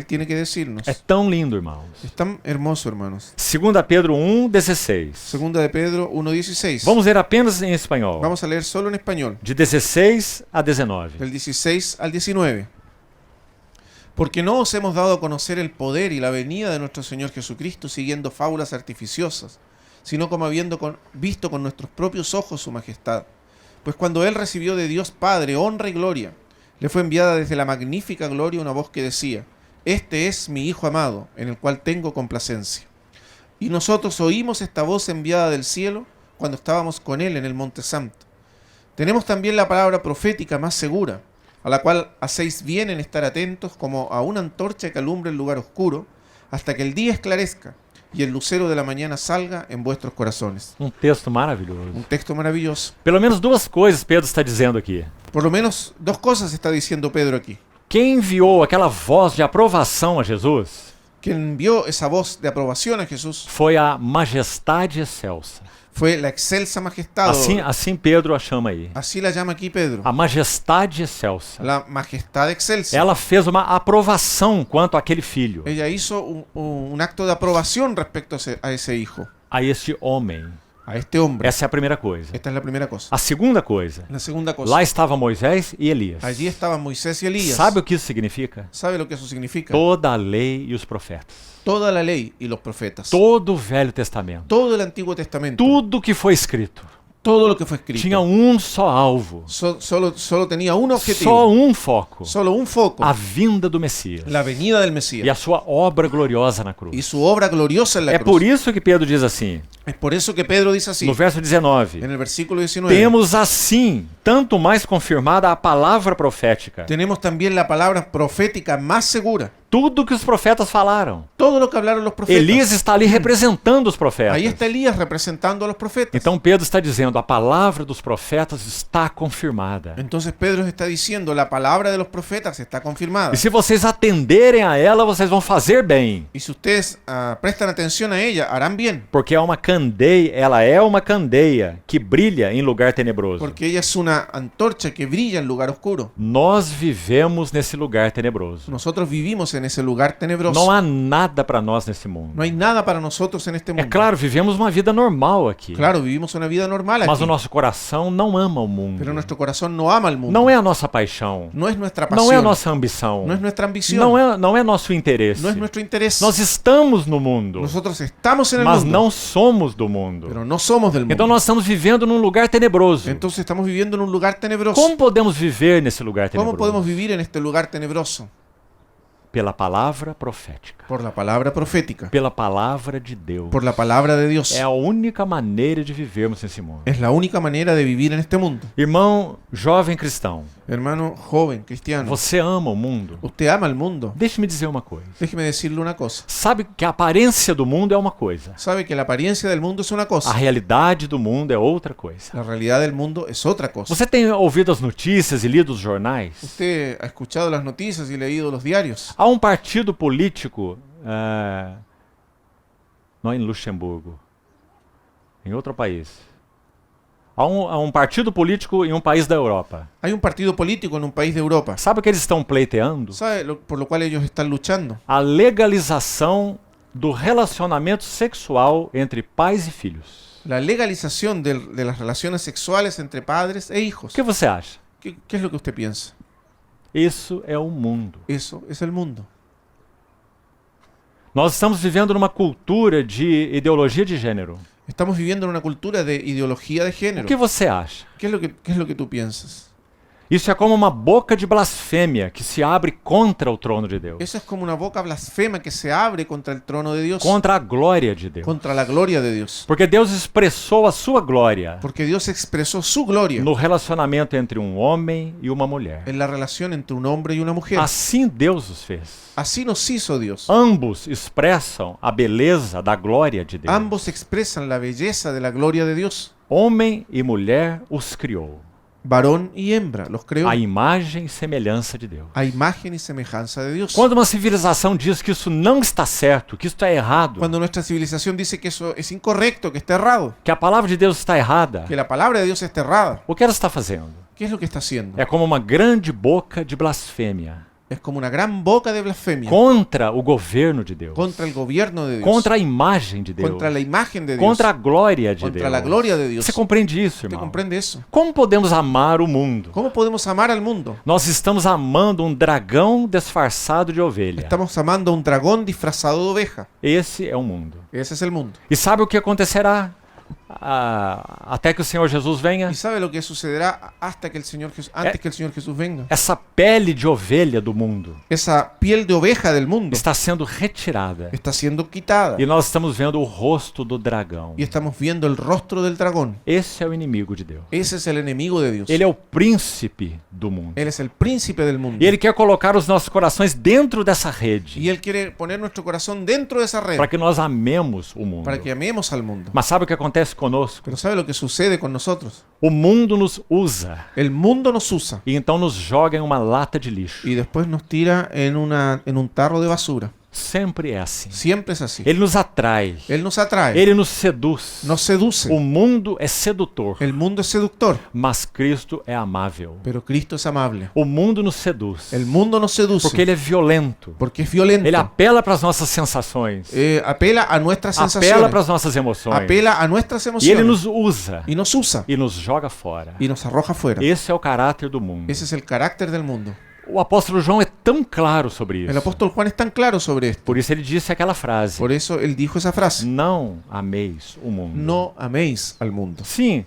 tiene que decirnos. É tão lindo, irmãos. Es tan hermoso, hermanos. Segunda Pedro 1:16. Segunda de Pedro 1:16. Vamos ler apenas em espanhol. Vamos a leer solo en español, De 16 a 19. del 16 al 19. Porque no os hemos dado a conocer el poder y la venida de nuestro Señor Jesucristo siguiendo fábulas artificiosas, sino como habiendo visto con nuestros propios ojos su majestad. Pues cuando Él recibió de Dios Padre honra y gloria, le fue enviada desde la magnífica gloria una voz que decía: Este es mi Hijo amado, en el cual tengo complacencia. Y nosotros oímos esta voz enviada del cielo cuando estábamos con Él en el Monte Santo. Tenemos también la palabra profética más segura, a la cual hacéis bien en estar atentos como a una antorcha que alumbra el lugar oscuro, hasta que el día esclarezca y el lucero de la mañana salga en vuestros corazones. Texto maravilhoso. Un texto maravilloso. Pelo menos duas coisas Pedro está dizendo aqui. Por lo menos dos cosas está diciendo Pedro aquí. Quem enviou aquela voz de aprovação a Jesus Quien envió esa voz de aprobación a Jesús foi a majestade excelsa. fue la excelsa majestad. Assim Pedro a chama aí. Así la llama aquí Pedro. A majestade excelsa. La majestad excelsa. Ela fez uma aprovação quanto àquele filho, Ella hizo un acto de aprobación respecto a ese hijo, a este homem. a este hombre. Essa é a primeira coisa. Esta es la primera cosa. A segunda coisa, La segunda cosa. lá estava Moisés e Elias. Allí estaban Moisés y Elías. Sabe o que isso significa? ¿Sabe lo que eso significa? Toda a lei e os profetas. Toda la ley y los profetas. Todo o Velho Testamento. Todo el Antiguo Testamento. Tudo que foi escrito Todo lo que fue escrito. tinha só alvo. Solo tenía un objetivo. Só foco. Solo un foco. A vinda do Messias. La venida del E Mesías. a sua obra gloriosa na cruz. Y su obra gloriosa en la É cruz. por isso que Pedro diz assim, Es por eso que Pedro dice así. no verso 19. En el versículo 19. Temos assim, tanto mais confirmada a palavra profética. Tenemos también la palabra profética más segura. Tudo que os profetas falaram. Todo lo que hablaron los profetas. Elias está ali representando os profetas. Ahí está Elías representando a los profetas. Então Pedro está dizendo, a palavra dos profetas está confirmada. Entonces Pedro está diciendo, la palabra de los profetas está confirmada. E se vocês atenderem a ela, vocês vão fazer bem. Y si ustedes prestan atención a ella, harán bien. Porque ela é uma candeia que brilha em lugar tenebroso. Porque ella es una antorcha que brilla en lugar oscuro. Nós vivemos nesse lugar tenebroso. Nosotros vivimos en ese lugar tenebroso. Não há nada para nós nesse mundo. No hay nada para nosotros en este É mundo. claro, vivemos uma vida normal aqui. Claro, vivimos una vida normal Mas aquí. o nosso coração não ama o mundo. Pero nuestro corazón no ama al mundo. Não é a nossa paixão. No es nuestra pasión. Não é a nossa ambição. No es nuestra ambición. Não é nosso interesse. No es nuestro interés. Nós estamos no mundo, Nosotros estamos en el mas mundo. não somos do mundo. Pero no somos del mundo. Então nós estamos vivendo num lugar tenebroso. Entonces estamos viviendo en un lugar tenebroso. Como podemos viver nesse lugar ¿Cómo tenebroso? podemos vivir en este lugar tenebroso? Pela palavra profética. Por la palabra profética. Pela palavra de Deus. Por la palabra de Dios. É a única maneira de vivermos nesse mundo. Es la única manera de vivir en este mundo. Irmão jovem cristão, Hermano joven cristiano, você ama o mundo? usted ama el mundo. Deixe-me dizer uma coisa. Déjeme decirle una cosa. Sabe que a aparência do mundo é uma coisa. Sabe que la apariencia del mundo es una A cosa. realidade do mundo é outra coisa. La realidad del mundo es otra cosa. Você tem ouvido as notícias e lido os jornais? Usted ha escuchado las noticias y leído los diarios. Há um partido político, não em Luxemburgo, em outro país. Há um partido político em um país da Europa. Hay un partido político en un país de Europa. Sabe o que eles estão pleiteando? ¿Sabe por lo cual ellos están luchando? A legalização do relacionamento sexual entre pais e filhos. La legalización de las relaciones sexuales entre padres e O hijos. que você acha? ¿Qué es lo que usted piensa? Isso é o mundo. Eso es el mundo. Nós estamos vivendo numa cultura de ideologia de gênero. Estamos viviendo en una cultura de ideología de O género. que você acha? ¿Qué es lo que tú piensas? Isso é como uma boca de blasfêmia que se abre contra o trono de Deus, Eso es como una boca blasfema que se abre contra el trono de Dios, contra a glória de Deus. contra la gloria de Dios. Porque Deus expressou a sua glória Porque Dios expresó su gloria no relacionamento entre um homem e uma mulher. en la relación entre un hombre y una mujer. Assim Deus os fez. Así nos hizo Dios. Ambos expressam a beleza da glória de Deus. Ambos expresan la belleza de la gloria de Dios. Homem e mulher os criou, Varón y hembra los creó a imagem e semelhança de Deus. a imagen y semejanza de Dios. Quando uma civilização diz que isso não está certo, que isso está errado, Cuando nuestra civilización dice que eso es incorrecto, que está errado, que a palavra de Deus está errada, que la palabra de Dios está errada, o que ela está fazendo? ¿qué es lo que está haciendo? É como uma grande boca de blasfêmia Es como una gran boca de blasfemia contra o governo de Deus, contra el gobierno de Dios, contra a imagem de Deus, contra la imagen de Dios, contra a glória de contra Deus. la gloria de Dios. Você compreende isso, ¿Usted irmão? comprende eso? Como podemos amar o mundo? ¿Cómo podemos amar al mundo? Nós estamos amando um dragão disfarçado de ovelha. Estamos amando a un dragón disfrazado de oveja. Esse é o mundo. Ese es el mundo. E sabe o que acontecerá até que o Senhor Jesus venha? ¿Y sabe lo que sucederá hasta que el Señor antes que el Señor Jesús venga? Essa pele de ovelha do mundo Esa piel de oveja del mundo está sendo retirada. está siendo quitada E nós estamos vendo o rosto do dragão. y estamos viendo el rostro del dragón. Esse é o inimigo de Deus. Ese es el enemigo de Dios. Ele é o príncipe do mundo. Él es el príncipe del mundo. E ele quer colocar os nossos corações dentro dessa rede, Y Él quiere poner nuestro corazón dentro de esa red para que nós amemos o mundo. para que amemos al mundo. Mas sabe o que acontece conosco? Pero ¿sabe lo que sucede con nosotros? O mundo nos usa El mundo nos usa e então nos joga em uma lata de lixo. y después nos tira en un tarro de basura. Sempre é assim. Siempre es así. Ele nos atrai, Él nos atrae, ele nos seduz. nos seduce. O mundo é sedutor, El mundo es seductor, mas Cristo é amável. pero Cristo es amable. O mundo nos seduz, El mundo nos seduce porque ele é violento. porque es violento. Ele apela para as nossas sensações, Apela a nuestras apela sensaciones, para as nossas emoções. apela a nuestras E ele emociones nos usa y nos usa e nos joga fora. y nos arroja fuera. Esse é o caráter do mundo. Ese es el carácter del mundo. O apóstolo João é tão claro sobre El isso. apóstol Juan es tan claro sobre esto. Por isso ele disse aquela frase: Por eso él dijo esa frase: não ameis o mundo. no améis al mundo. Sim,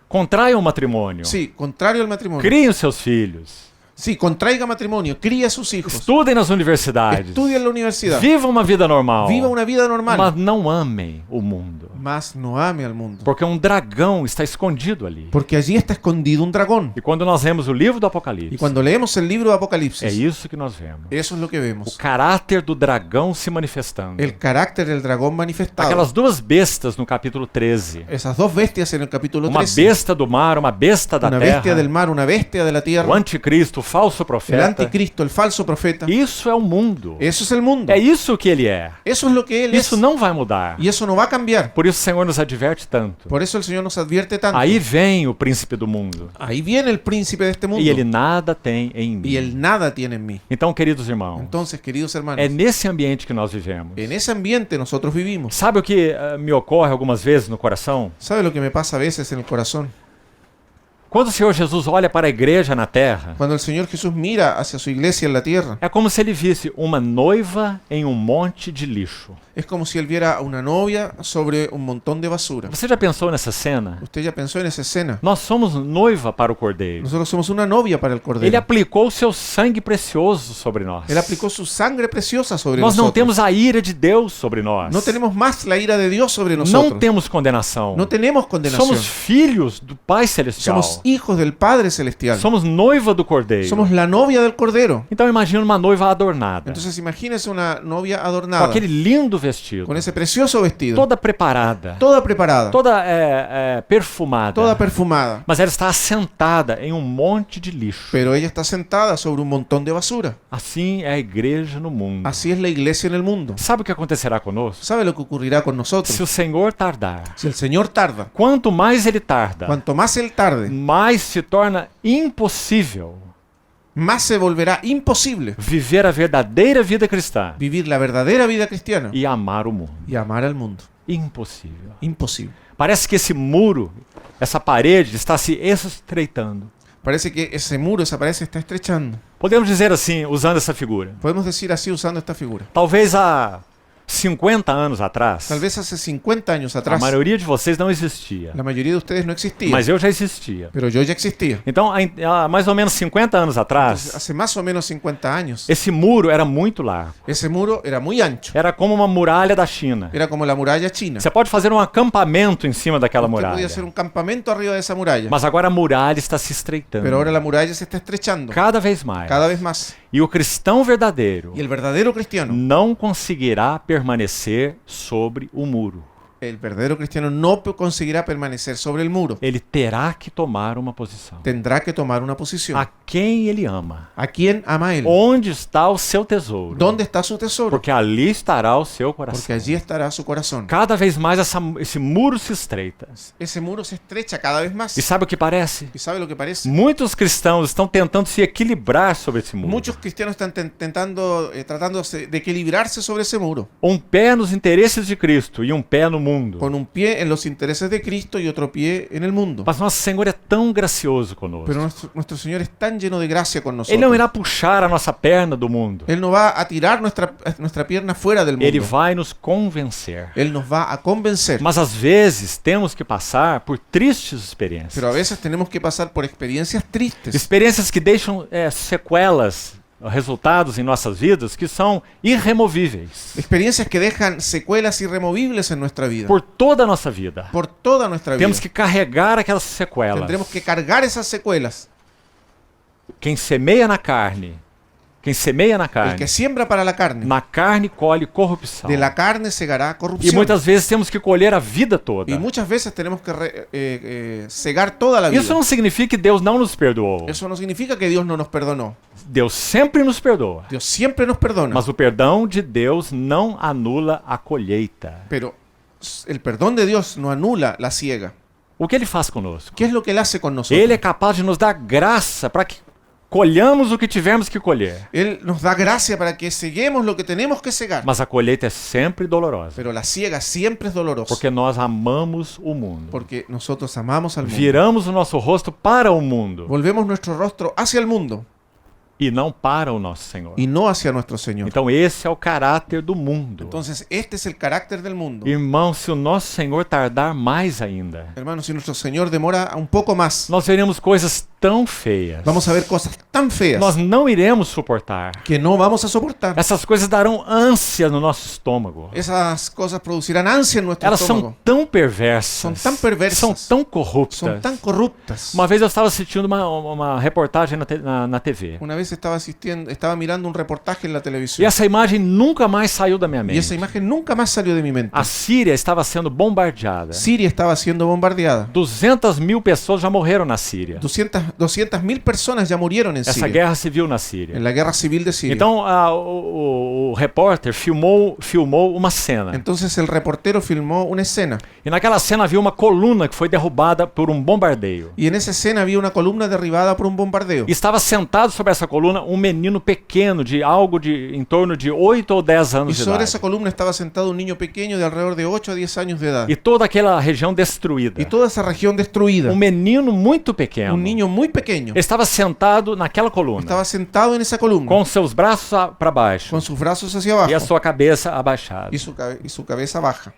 contraiam o matrimônio. Sí, contrario al matrimonio. Criem os seus filhos. Sí, contraiga matrimonio, cría a sus hijos, Estudem nas universidades. estudie en la universidad, Vivam uma vida normal. viva una vida normal, Mas não amem o mundo. mas no ame al mundo. Porque um dragão está escondido ali. Porque allí está escondido un dragón. E quando nós lemos o livro do Y Apocalipse, cuando leemos el libro de é Apocalipsis, isso que nós vemos. eso es lo que O vemos. caráter do dragão se manifestando. El carácter del dragón manifestado. Aquelas duas bestas no capítulo 13. Esas dos bestias en el capítulo Uma 13. besta do mar, uma besta da Una bestia terra. del mar, una bestia de la O tierra. anticristo, o falso El profeta. anticristo, el falso profeta. Isso é o mundo. Eso es el mundo. É isso que ele é. Eso es lo que él es. Isso não vai mudar. Y eso no va a cambiar. Por isso o Senhor nos adverte tanto. Por eso el Señor nos advierte tanto. Aí vem o príncipe do mundo. Ahí viene el príncipe de este mundo. E ele nada tem em mim. Y él nada tiene en mí. Então, queridos irmãos, Entonces, queridos hermanos, é nesse ambiente que nós vivemos. en ese ambiente nosotros vivimos. Sabe o que me ocorre algumas vezes no coração? ¿Sabe lo que me pasa a veces en el corazón? Quando o Senhor Jesus olha para a igreja na terra, Cuando el Señor Jesús mira hacia su iglesia en la tierra, é como se ele visse uma noiva em um monte de lixo. es como si él viera a una novia sobre un montón de basura. Você já pensou nessa cena? ¿Usted ya pensó en esa escena? Nós somos noiva para o Cordeiro. Nosotros somos una novia para el Ele Cordero. aplicou o seu sangue precioso sobre nós. Él aplicó su sangre preciosa sobre Nós não nosotros. temos a ira de Deus sobre nós. No tenemos más la ira de Dios sobre Não nosotros. temos condenação. No tenemos condenación. Somos filhos do Pai Celestial. Somos hijos del Padre Celestial. Somos noiva do Cordeiro. Somos la novia del Cordero. Então imagina uma noiva adornada, Entonces imagínese una novia com adornada, aquele lindo vestido, con ese precioso vestido, toda preparada, toda preparada, toda perfumada. toda perfumada. Mas ela está assentada em um monte de lixo. Pero ella está sentada sobre un montón de basura. Assim é a igreja no mundo. Así es la iglesia en el mundo. Sabe o que acontecerá conosco? ¿Sabe lo que ocurrirá con nosotros? Se o Senhor tardar, Si el Señor tarda, quanto mais ele tarda, cuanto más Él tarde, mais se torna impossível más se volverá imposible viver a verdadeira vida cristã vivir la verdadera vida cristiana e amar o mundo. y amar al mundo. Impossível. Imposible. Parece que esse muro, essa parede está se estreitando. Parece que ese muro, esa pared se está estrechando. Podemos dizer assim, usando essa figura. Podemos decir así usando esta figura. Talvez há 50 anos atrás, Tal vez hace 50 años a atrás, maioria de vocês não existia. la mayoría de ustedes no existía, Mas eu já existia. pero yo ya existía. Então, há mais ou menos 50 anos Entonces, atrás, hace más o menos 50 años, esse muro era muito largo. ese muro era muy ancho. Era como uma muralha da China. Era como la muralla china. Você pode fazer um acampamento em cima daquela Usted podía muralha. hacer un campamento arriba de esa muralla. Mas agora a muralha está se estreitando. Pero ahora la muralla se está estrechando Cada vez mais. cada vez más. E o cristão verdadeiro Y el verdadero cristiano, não conseguirá permanecer sobre o muro. el verdadero cristiano no conseguirá permanecer sobre el muro. Ele terá que tomar uma posição. Tendrá que tomar una posición. A quem ele ama? ¿A quién ama él? Onde está o seu tesouro? ¿Dónde está su tesoro? Porque ali estará o seu Porque coração. allí estará su corazón. Cada vez mais esse muro se estreita. Ese muro se estrecha cada vez más. E sabe o que parece? ¿Y sabe lo que parece? Muitos cristãos estão tentando se equilibrar sobre esse muro. Muchos cristianos están tratando de equilibrarse sobre ese muro, Um pé nos interesses de Cristo e um pé no mundo. con un pie en los intereses de Cristo y otro pie en el mundo. Mas nosso Senhor é tão gracioso conosco. Pero nuestro Señor es tan lleno de gracia con Ele não nosotros. irá puxar a nossa perna do mundo. Él no va a tirar nuestra pierna fuera del Ele mundo. vai nos convencer. Él nos va a convencer. Mas às vezes temos que passar por tristes experiências. Pero a veces tenemos que pasar por experiencias tristes. Experiências que deixam sequelas, resultados em nossas vidas que são irremovíveis. Experiencias que dejan secuelas irremovibles en nuestra vida. Por toda a nossa vida. Por toda nuestra vida. Temos que carregar aquelas sequelas. Tendremos que cargar esas secuelas. Quem semeia na carne, El que siembra para la carne, na carne colhe corrupção. de la carne segará E corrupción. muitas vezes temos que colher a vida toda. Y muchas veces tenemos que cegar toda la vida. Isso não significa que Deus não nos perdoou. Eso no significa que Dios no nos perdonó. Deus sempre nos perdoa. Dios siempre nos perdona. Mas o perdão de Deus não anula a colheita. Pero el perdón de Dios no anula la siega. O que Ele faz conosco? ¿Qué es lo que Él hace con nosotros? Ele é capaz de nos dar graça para que colhamos o que tivermos que colher. Él nos da gracia para que ceguemos lo que tenemos que cegar. Mas a colheita é sempre dolorosa. Pero la siega siempre es dolorosa. Porque nós amamos o mundo. Porque nosotros amamos al mundo. Viramos o nosso rosto para o mundo Volvemos nuestro rostro hacia el mundo e não para o nosso Senhor. y no hacia nuestro Señor. Então esse é o caráter do mundo. Entonces, este es el carácter del mundo. Irmão, se o nosso Senhor tardar mais ainda, Hermanos, si nuestro Señor demora un poco más, nós veremos coisas tão feias. vamos a ver cosas tan feas Nós não iremos suportar. que no vamos a soportar. Essas coisas darão ânsia no nosso estômago. Esas cosas producirán ansia en nuestro Elas são estómago. tão perversas. São tão perversas. São tão corruptas. Son tan corruptas. Uma vez eu estava assistindo uma reportagem na TV. Una vez estaba mirando un reportaje en la E televisión essa imagem nunca mais saiu da minha y esa mente. imagen nunca más salió de mi mente. A Síria estava sendo bombardeada. Siria estaba siendo bombardeada. 200.000 pessoas já morreram na Síria. 200.000 personas ya murieron en Essa Siria, guerra civil na Síria. en la guerra civil de Siria. Então o repórter filmou uma cena. Entonces el reportero filmó una escena E naquela cena havia uma coluna que foi derrubada por um bombardeio. y en esa escena había una columna derribada por un bombardeo. E estava sentado sobre essa coluna um menino pequeno de em torno de 8 ou 10 Y anos de sobre idade. esa columna estaba sentado un niño pequeño de alrededor de 8 a 10 años de edad. E toda aquela região destruída. Y toda esa región destruida. Um menino muito pequeno. Un niño muy pequeño Ele estava sentado naquela coluna, estaba sentado en esa columna com seus braços para baixo con sus brazos hacia abajo e a sua cabeça abaixada, y su cabeza baja,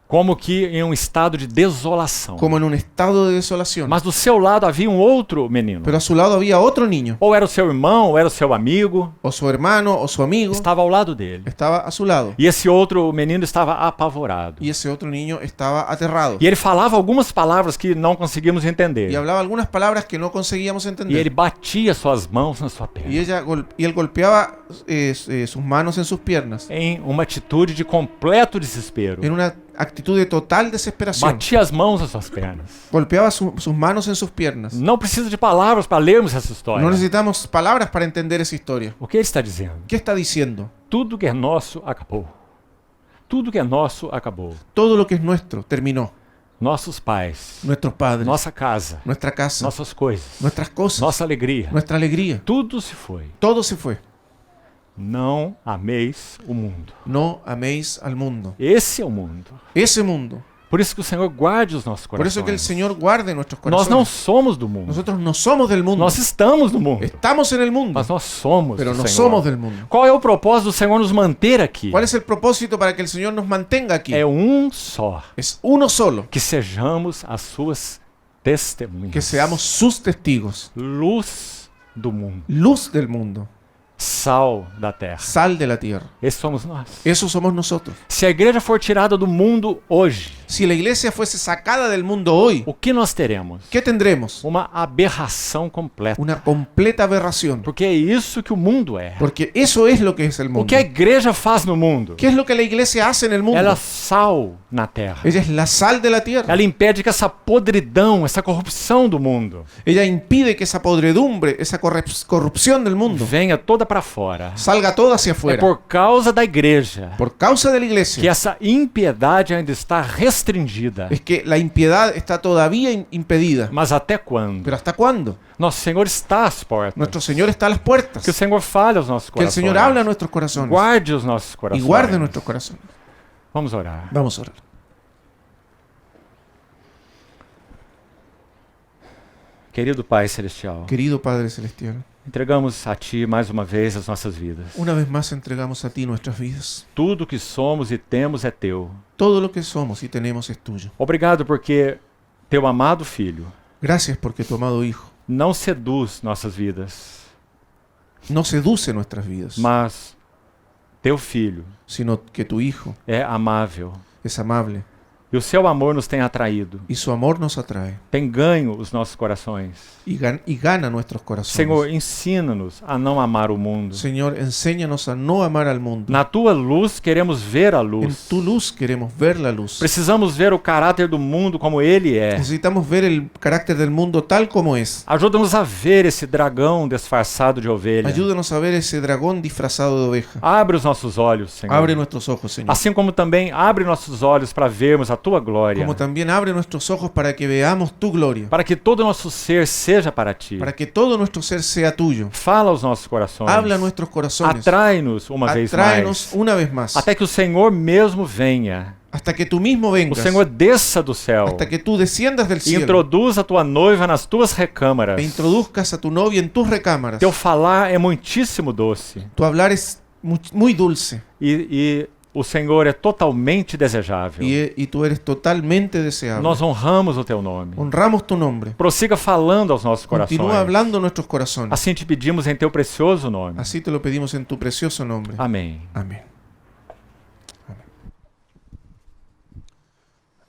como que em um estado de desolação. como en un estado de desolación. Mas do seu lado havia um outro menino. Pero a su lado había otro niño, Ou era o seu irmão, ou era o seu amigo, o su hermano o su amigo, estava ao lado dele. estaba a su lado. E esse outro menino estava apavorado. Y ese otro niño estaba aterrado. E ele falava algumas palavras que não conseguimos entender. Y hablaba algunas palabras que no conseguíamos E entender. ele batia suas mãos na sua perna, Y él golpeaba sus manos en sus piernas em uma atitude de completo desespero. en una actitud de total desesperación. Batia as mãos nas suas pernas. Golpeaba sus manos en sus piernas. Não precisa de palavras para lermos essa história. No necesitamos palabras para entender esa historia. O que ele está dizendo? ¿Qué está diciendo? Tudo que é nosso acabou. Tudo que é nosso acabou. Todo lo que es nuestro terminó. Nossos pais, Nuestros padres, nossa casa, nuestra casa, nossas coisas, nuestras cosas, nossa alegria. nuestra alegría. Tudo se foi. Todo se fue. Não ameis o mundo. No améis al mundo. Esse é o mundo. Ese mundo Por isso que o Senhor guarde os nossos Por corações. eso que el Señor guarde nuestros Nós não corazones. somos do mundo. Nosotros no somos del mundo. Nós estamos no mundo, Estamos en el mundo, mas nós somos pero do no Senhor. somos del mundo. Qual é o propósito do Senhor nos manter aqui? ¿Cuál es el propósito para que el Señor nos mantenga aquí? É só, Es uno solo, que sejamos as suas testemunhas. que seamos sus testigos, Luz do mundo, luz del mundo, sal da terra. sal de la tierra. Esse somos nós. Eso somos nosotros. Se a igreja for tirada do mundo hoje, Si la iglesia fuese sacada del mundo hoy, o que nós teremos? ¿qué tendremos? Uma aberração completa. Una completa aberración. Porque é isso que o mundo é. Porque eso es lo que es el O mundo. que a igreja faz no mundo? ¿Qué es lo que la iglesia hace en el mundo? Ela é sal na terra. Ella es la sal de la tierra. Ela impede que essa podridão, essa corrupção do mundo Ella impide que esa podredumbre, esa corrupción del mundo venha toda para fora. salga toda hacia É afuera. por causa da igreja Por causa de la que iglesia essa impiedade ainda está restringida. es que la impiedad está todavía impedida. Mas até quando? ¿Pero hasta cuándo? Nosso Senhor está às portas. Nuestro Señor está a las puertas. Que o Senhor fale aos nossos Que el corações. Señor hable a nuestros corazones Guarde os nossos y corações. guarde nuestros corazones. Vamos orar. Vamos a orar. Querido Pai Celestial, Querido Padre Celestial, entregamos a Ti mais uma vez as nossas vidas. una vez más entregamos a ti nuestras vidas. Tudo que somos e temos é Teu. Todo lo que somos y tenemos es tuyo. Obrigado porque Teu amado Filho Gracias porque tu amado Hijo não seduz nossas vidas, no seduce nuestras vidas, mas Teu Filho sino que tu Hijo é amável. es amable E o Seu amor nos tem atraído, y su amor nos atrae tem ganho os nossos corações. y gana nuestros corazones. Senhor, ensina-nos a não amar o mundo. Señor, enséñanos a no amar al mundo. Na Tua luz queremos ver a En luz. tu luz queremos ver la luz. Precisamos ver o caráter do mundo como ele é. Necesitamos ver el carácter del mundo tal como es. Ajuda-nos a ver esse dragão disfarçado de ovelha. Ayúdanos a ver ese dragón disfrazado de oveja. Abre os nossos olhos, Senhor. Abre nuestros ojos, Señor. Assim como também abre nossos olhos para vermos a Tua glória. Como también abre nuestros ojos para que veamos tu gloria. Para que todo o nosso ser seja para Ti. Para que todo nuestro ser sea tuyo. Fala aos nossos corações. Habla a nuestros corazones. Atrai-nos uma vez Atráenos mais. una vez más. Até que o Senhor mesmo venha. Hasta que tú mismo O vengas. Senhor desça do céu. Hasta que tú desciendas del E cielo. introduza a Tua noiva nas Tuas recâmaras. E introduzcas a tu novia en tus recámaras. Teu falar é muitíssimo doce. Tu hablar es muy dulce. E o Senhor é totalmente desejável. Y tú eres totalmente deseable. Nós honramos o Teu nome. Honramos tu nombre. Prossiga falando aos nossos corações. Continúa hablando a nuestros corazones. Assim te pedimos em Teu precioso nome. Así te lo pedimos en tu precioso nombre. Amém. Amén.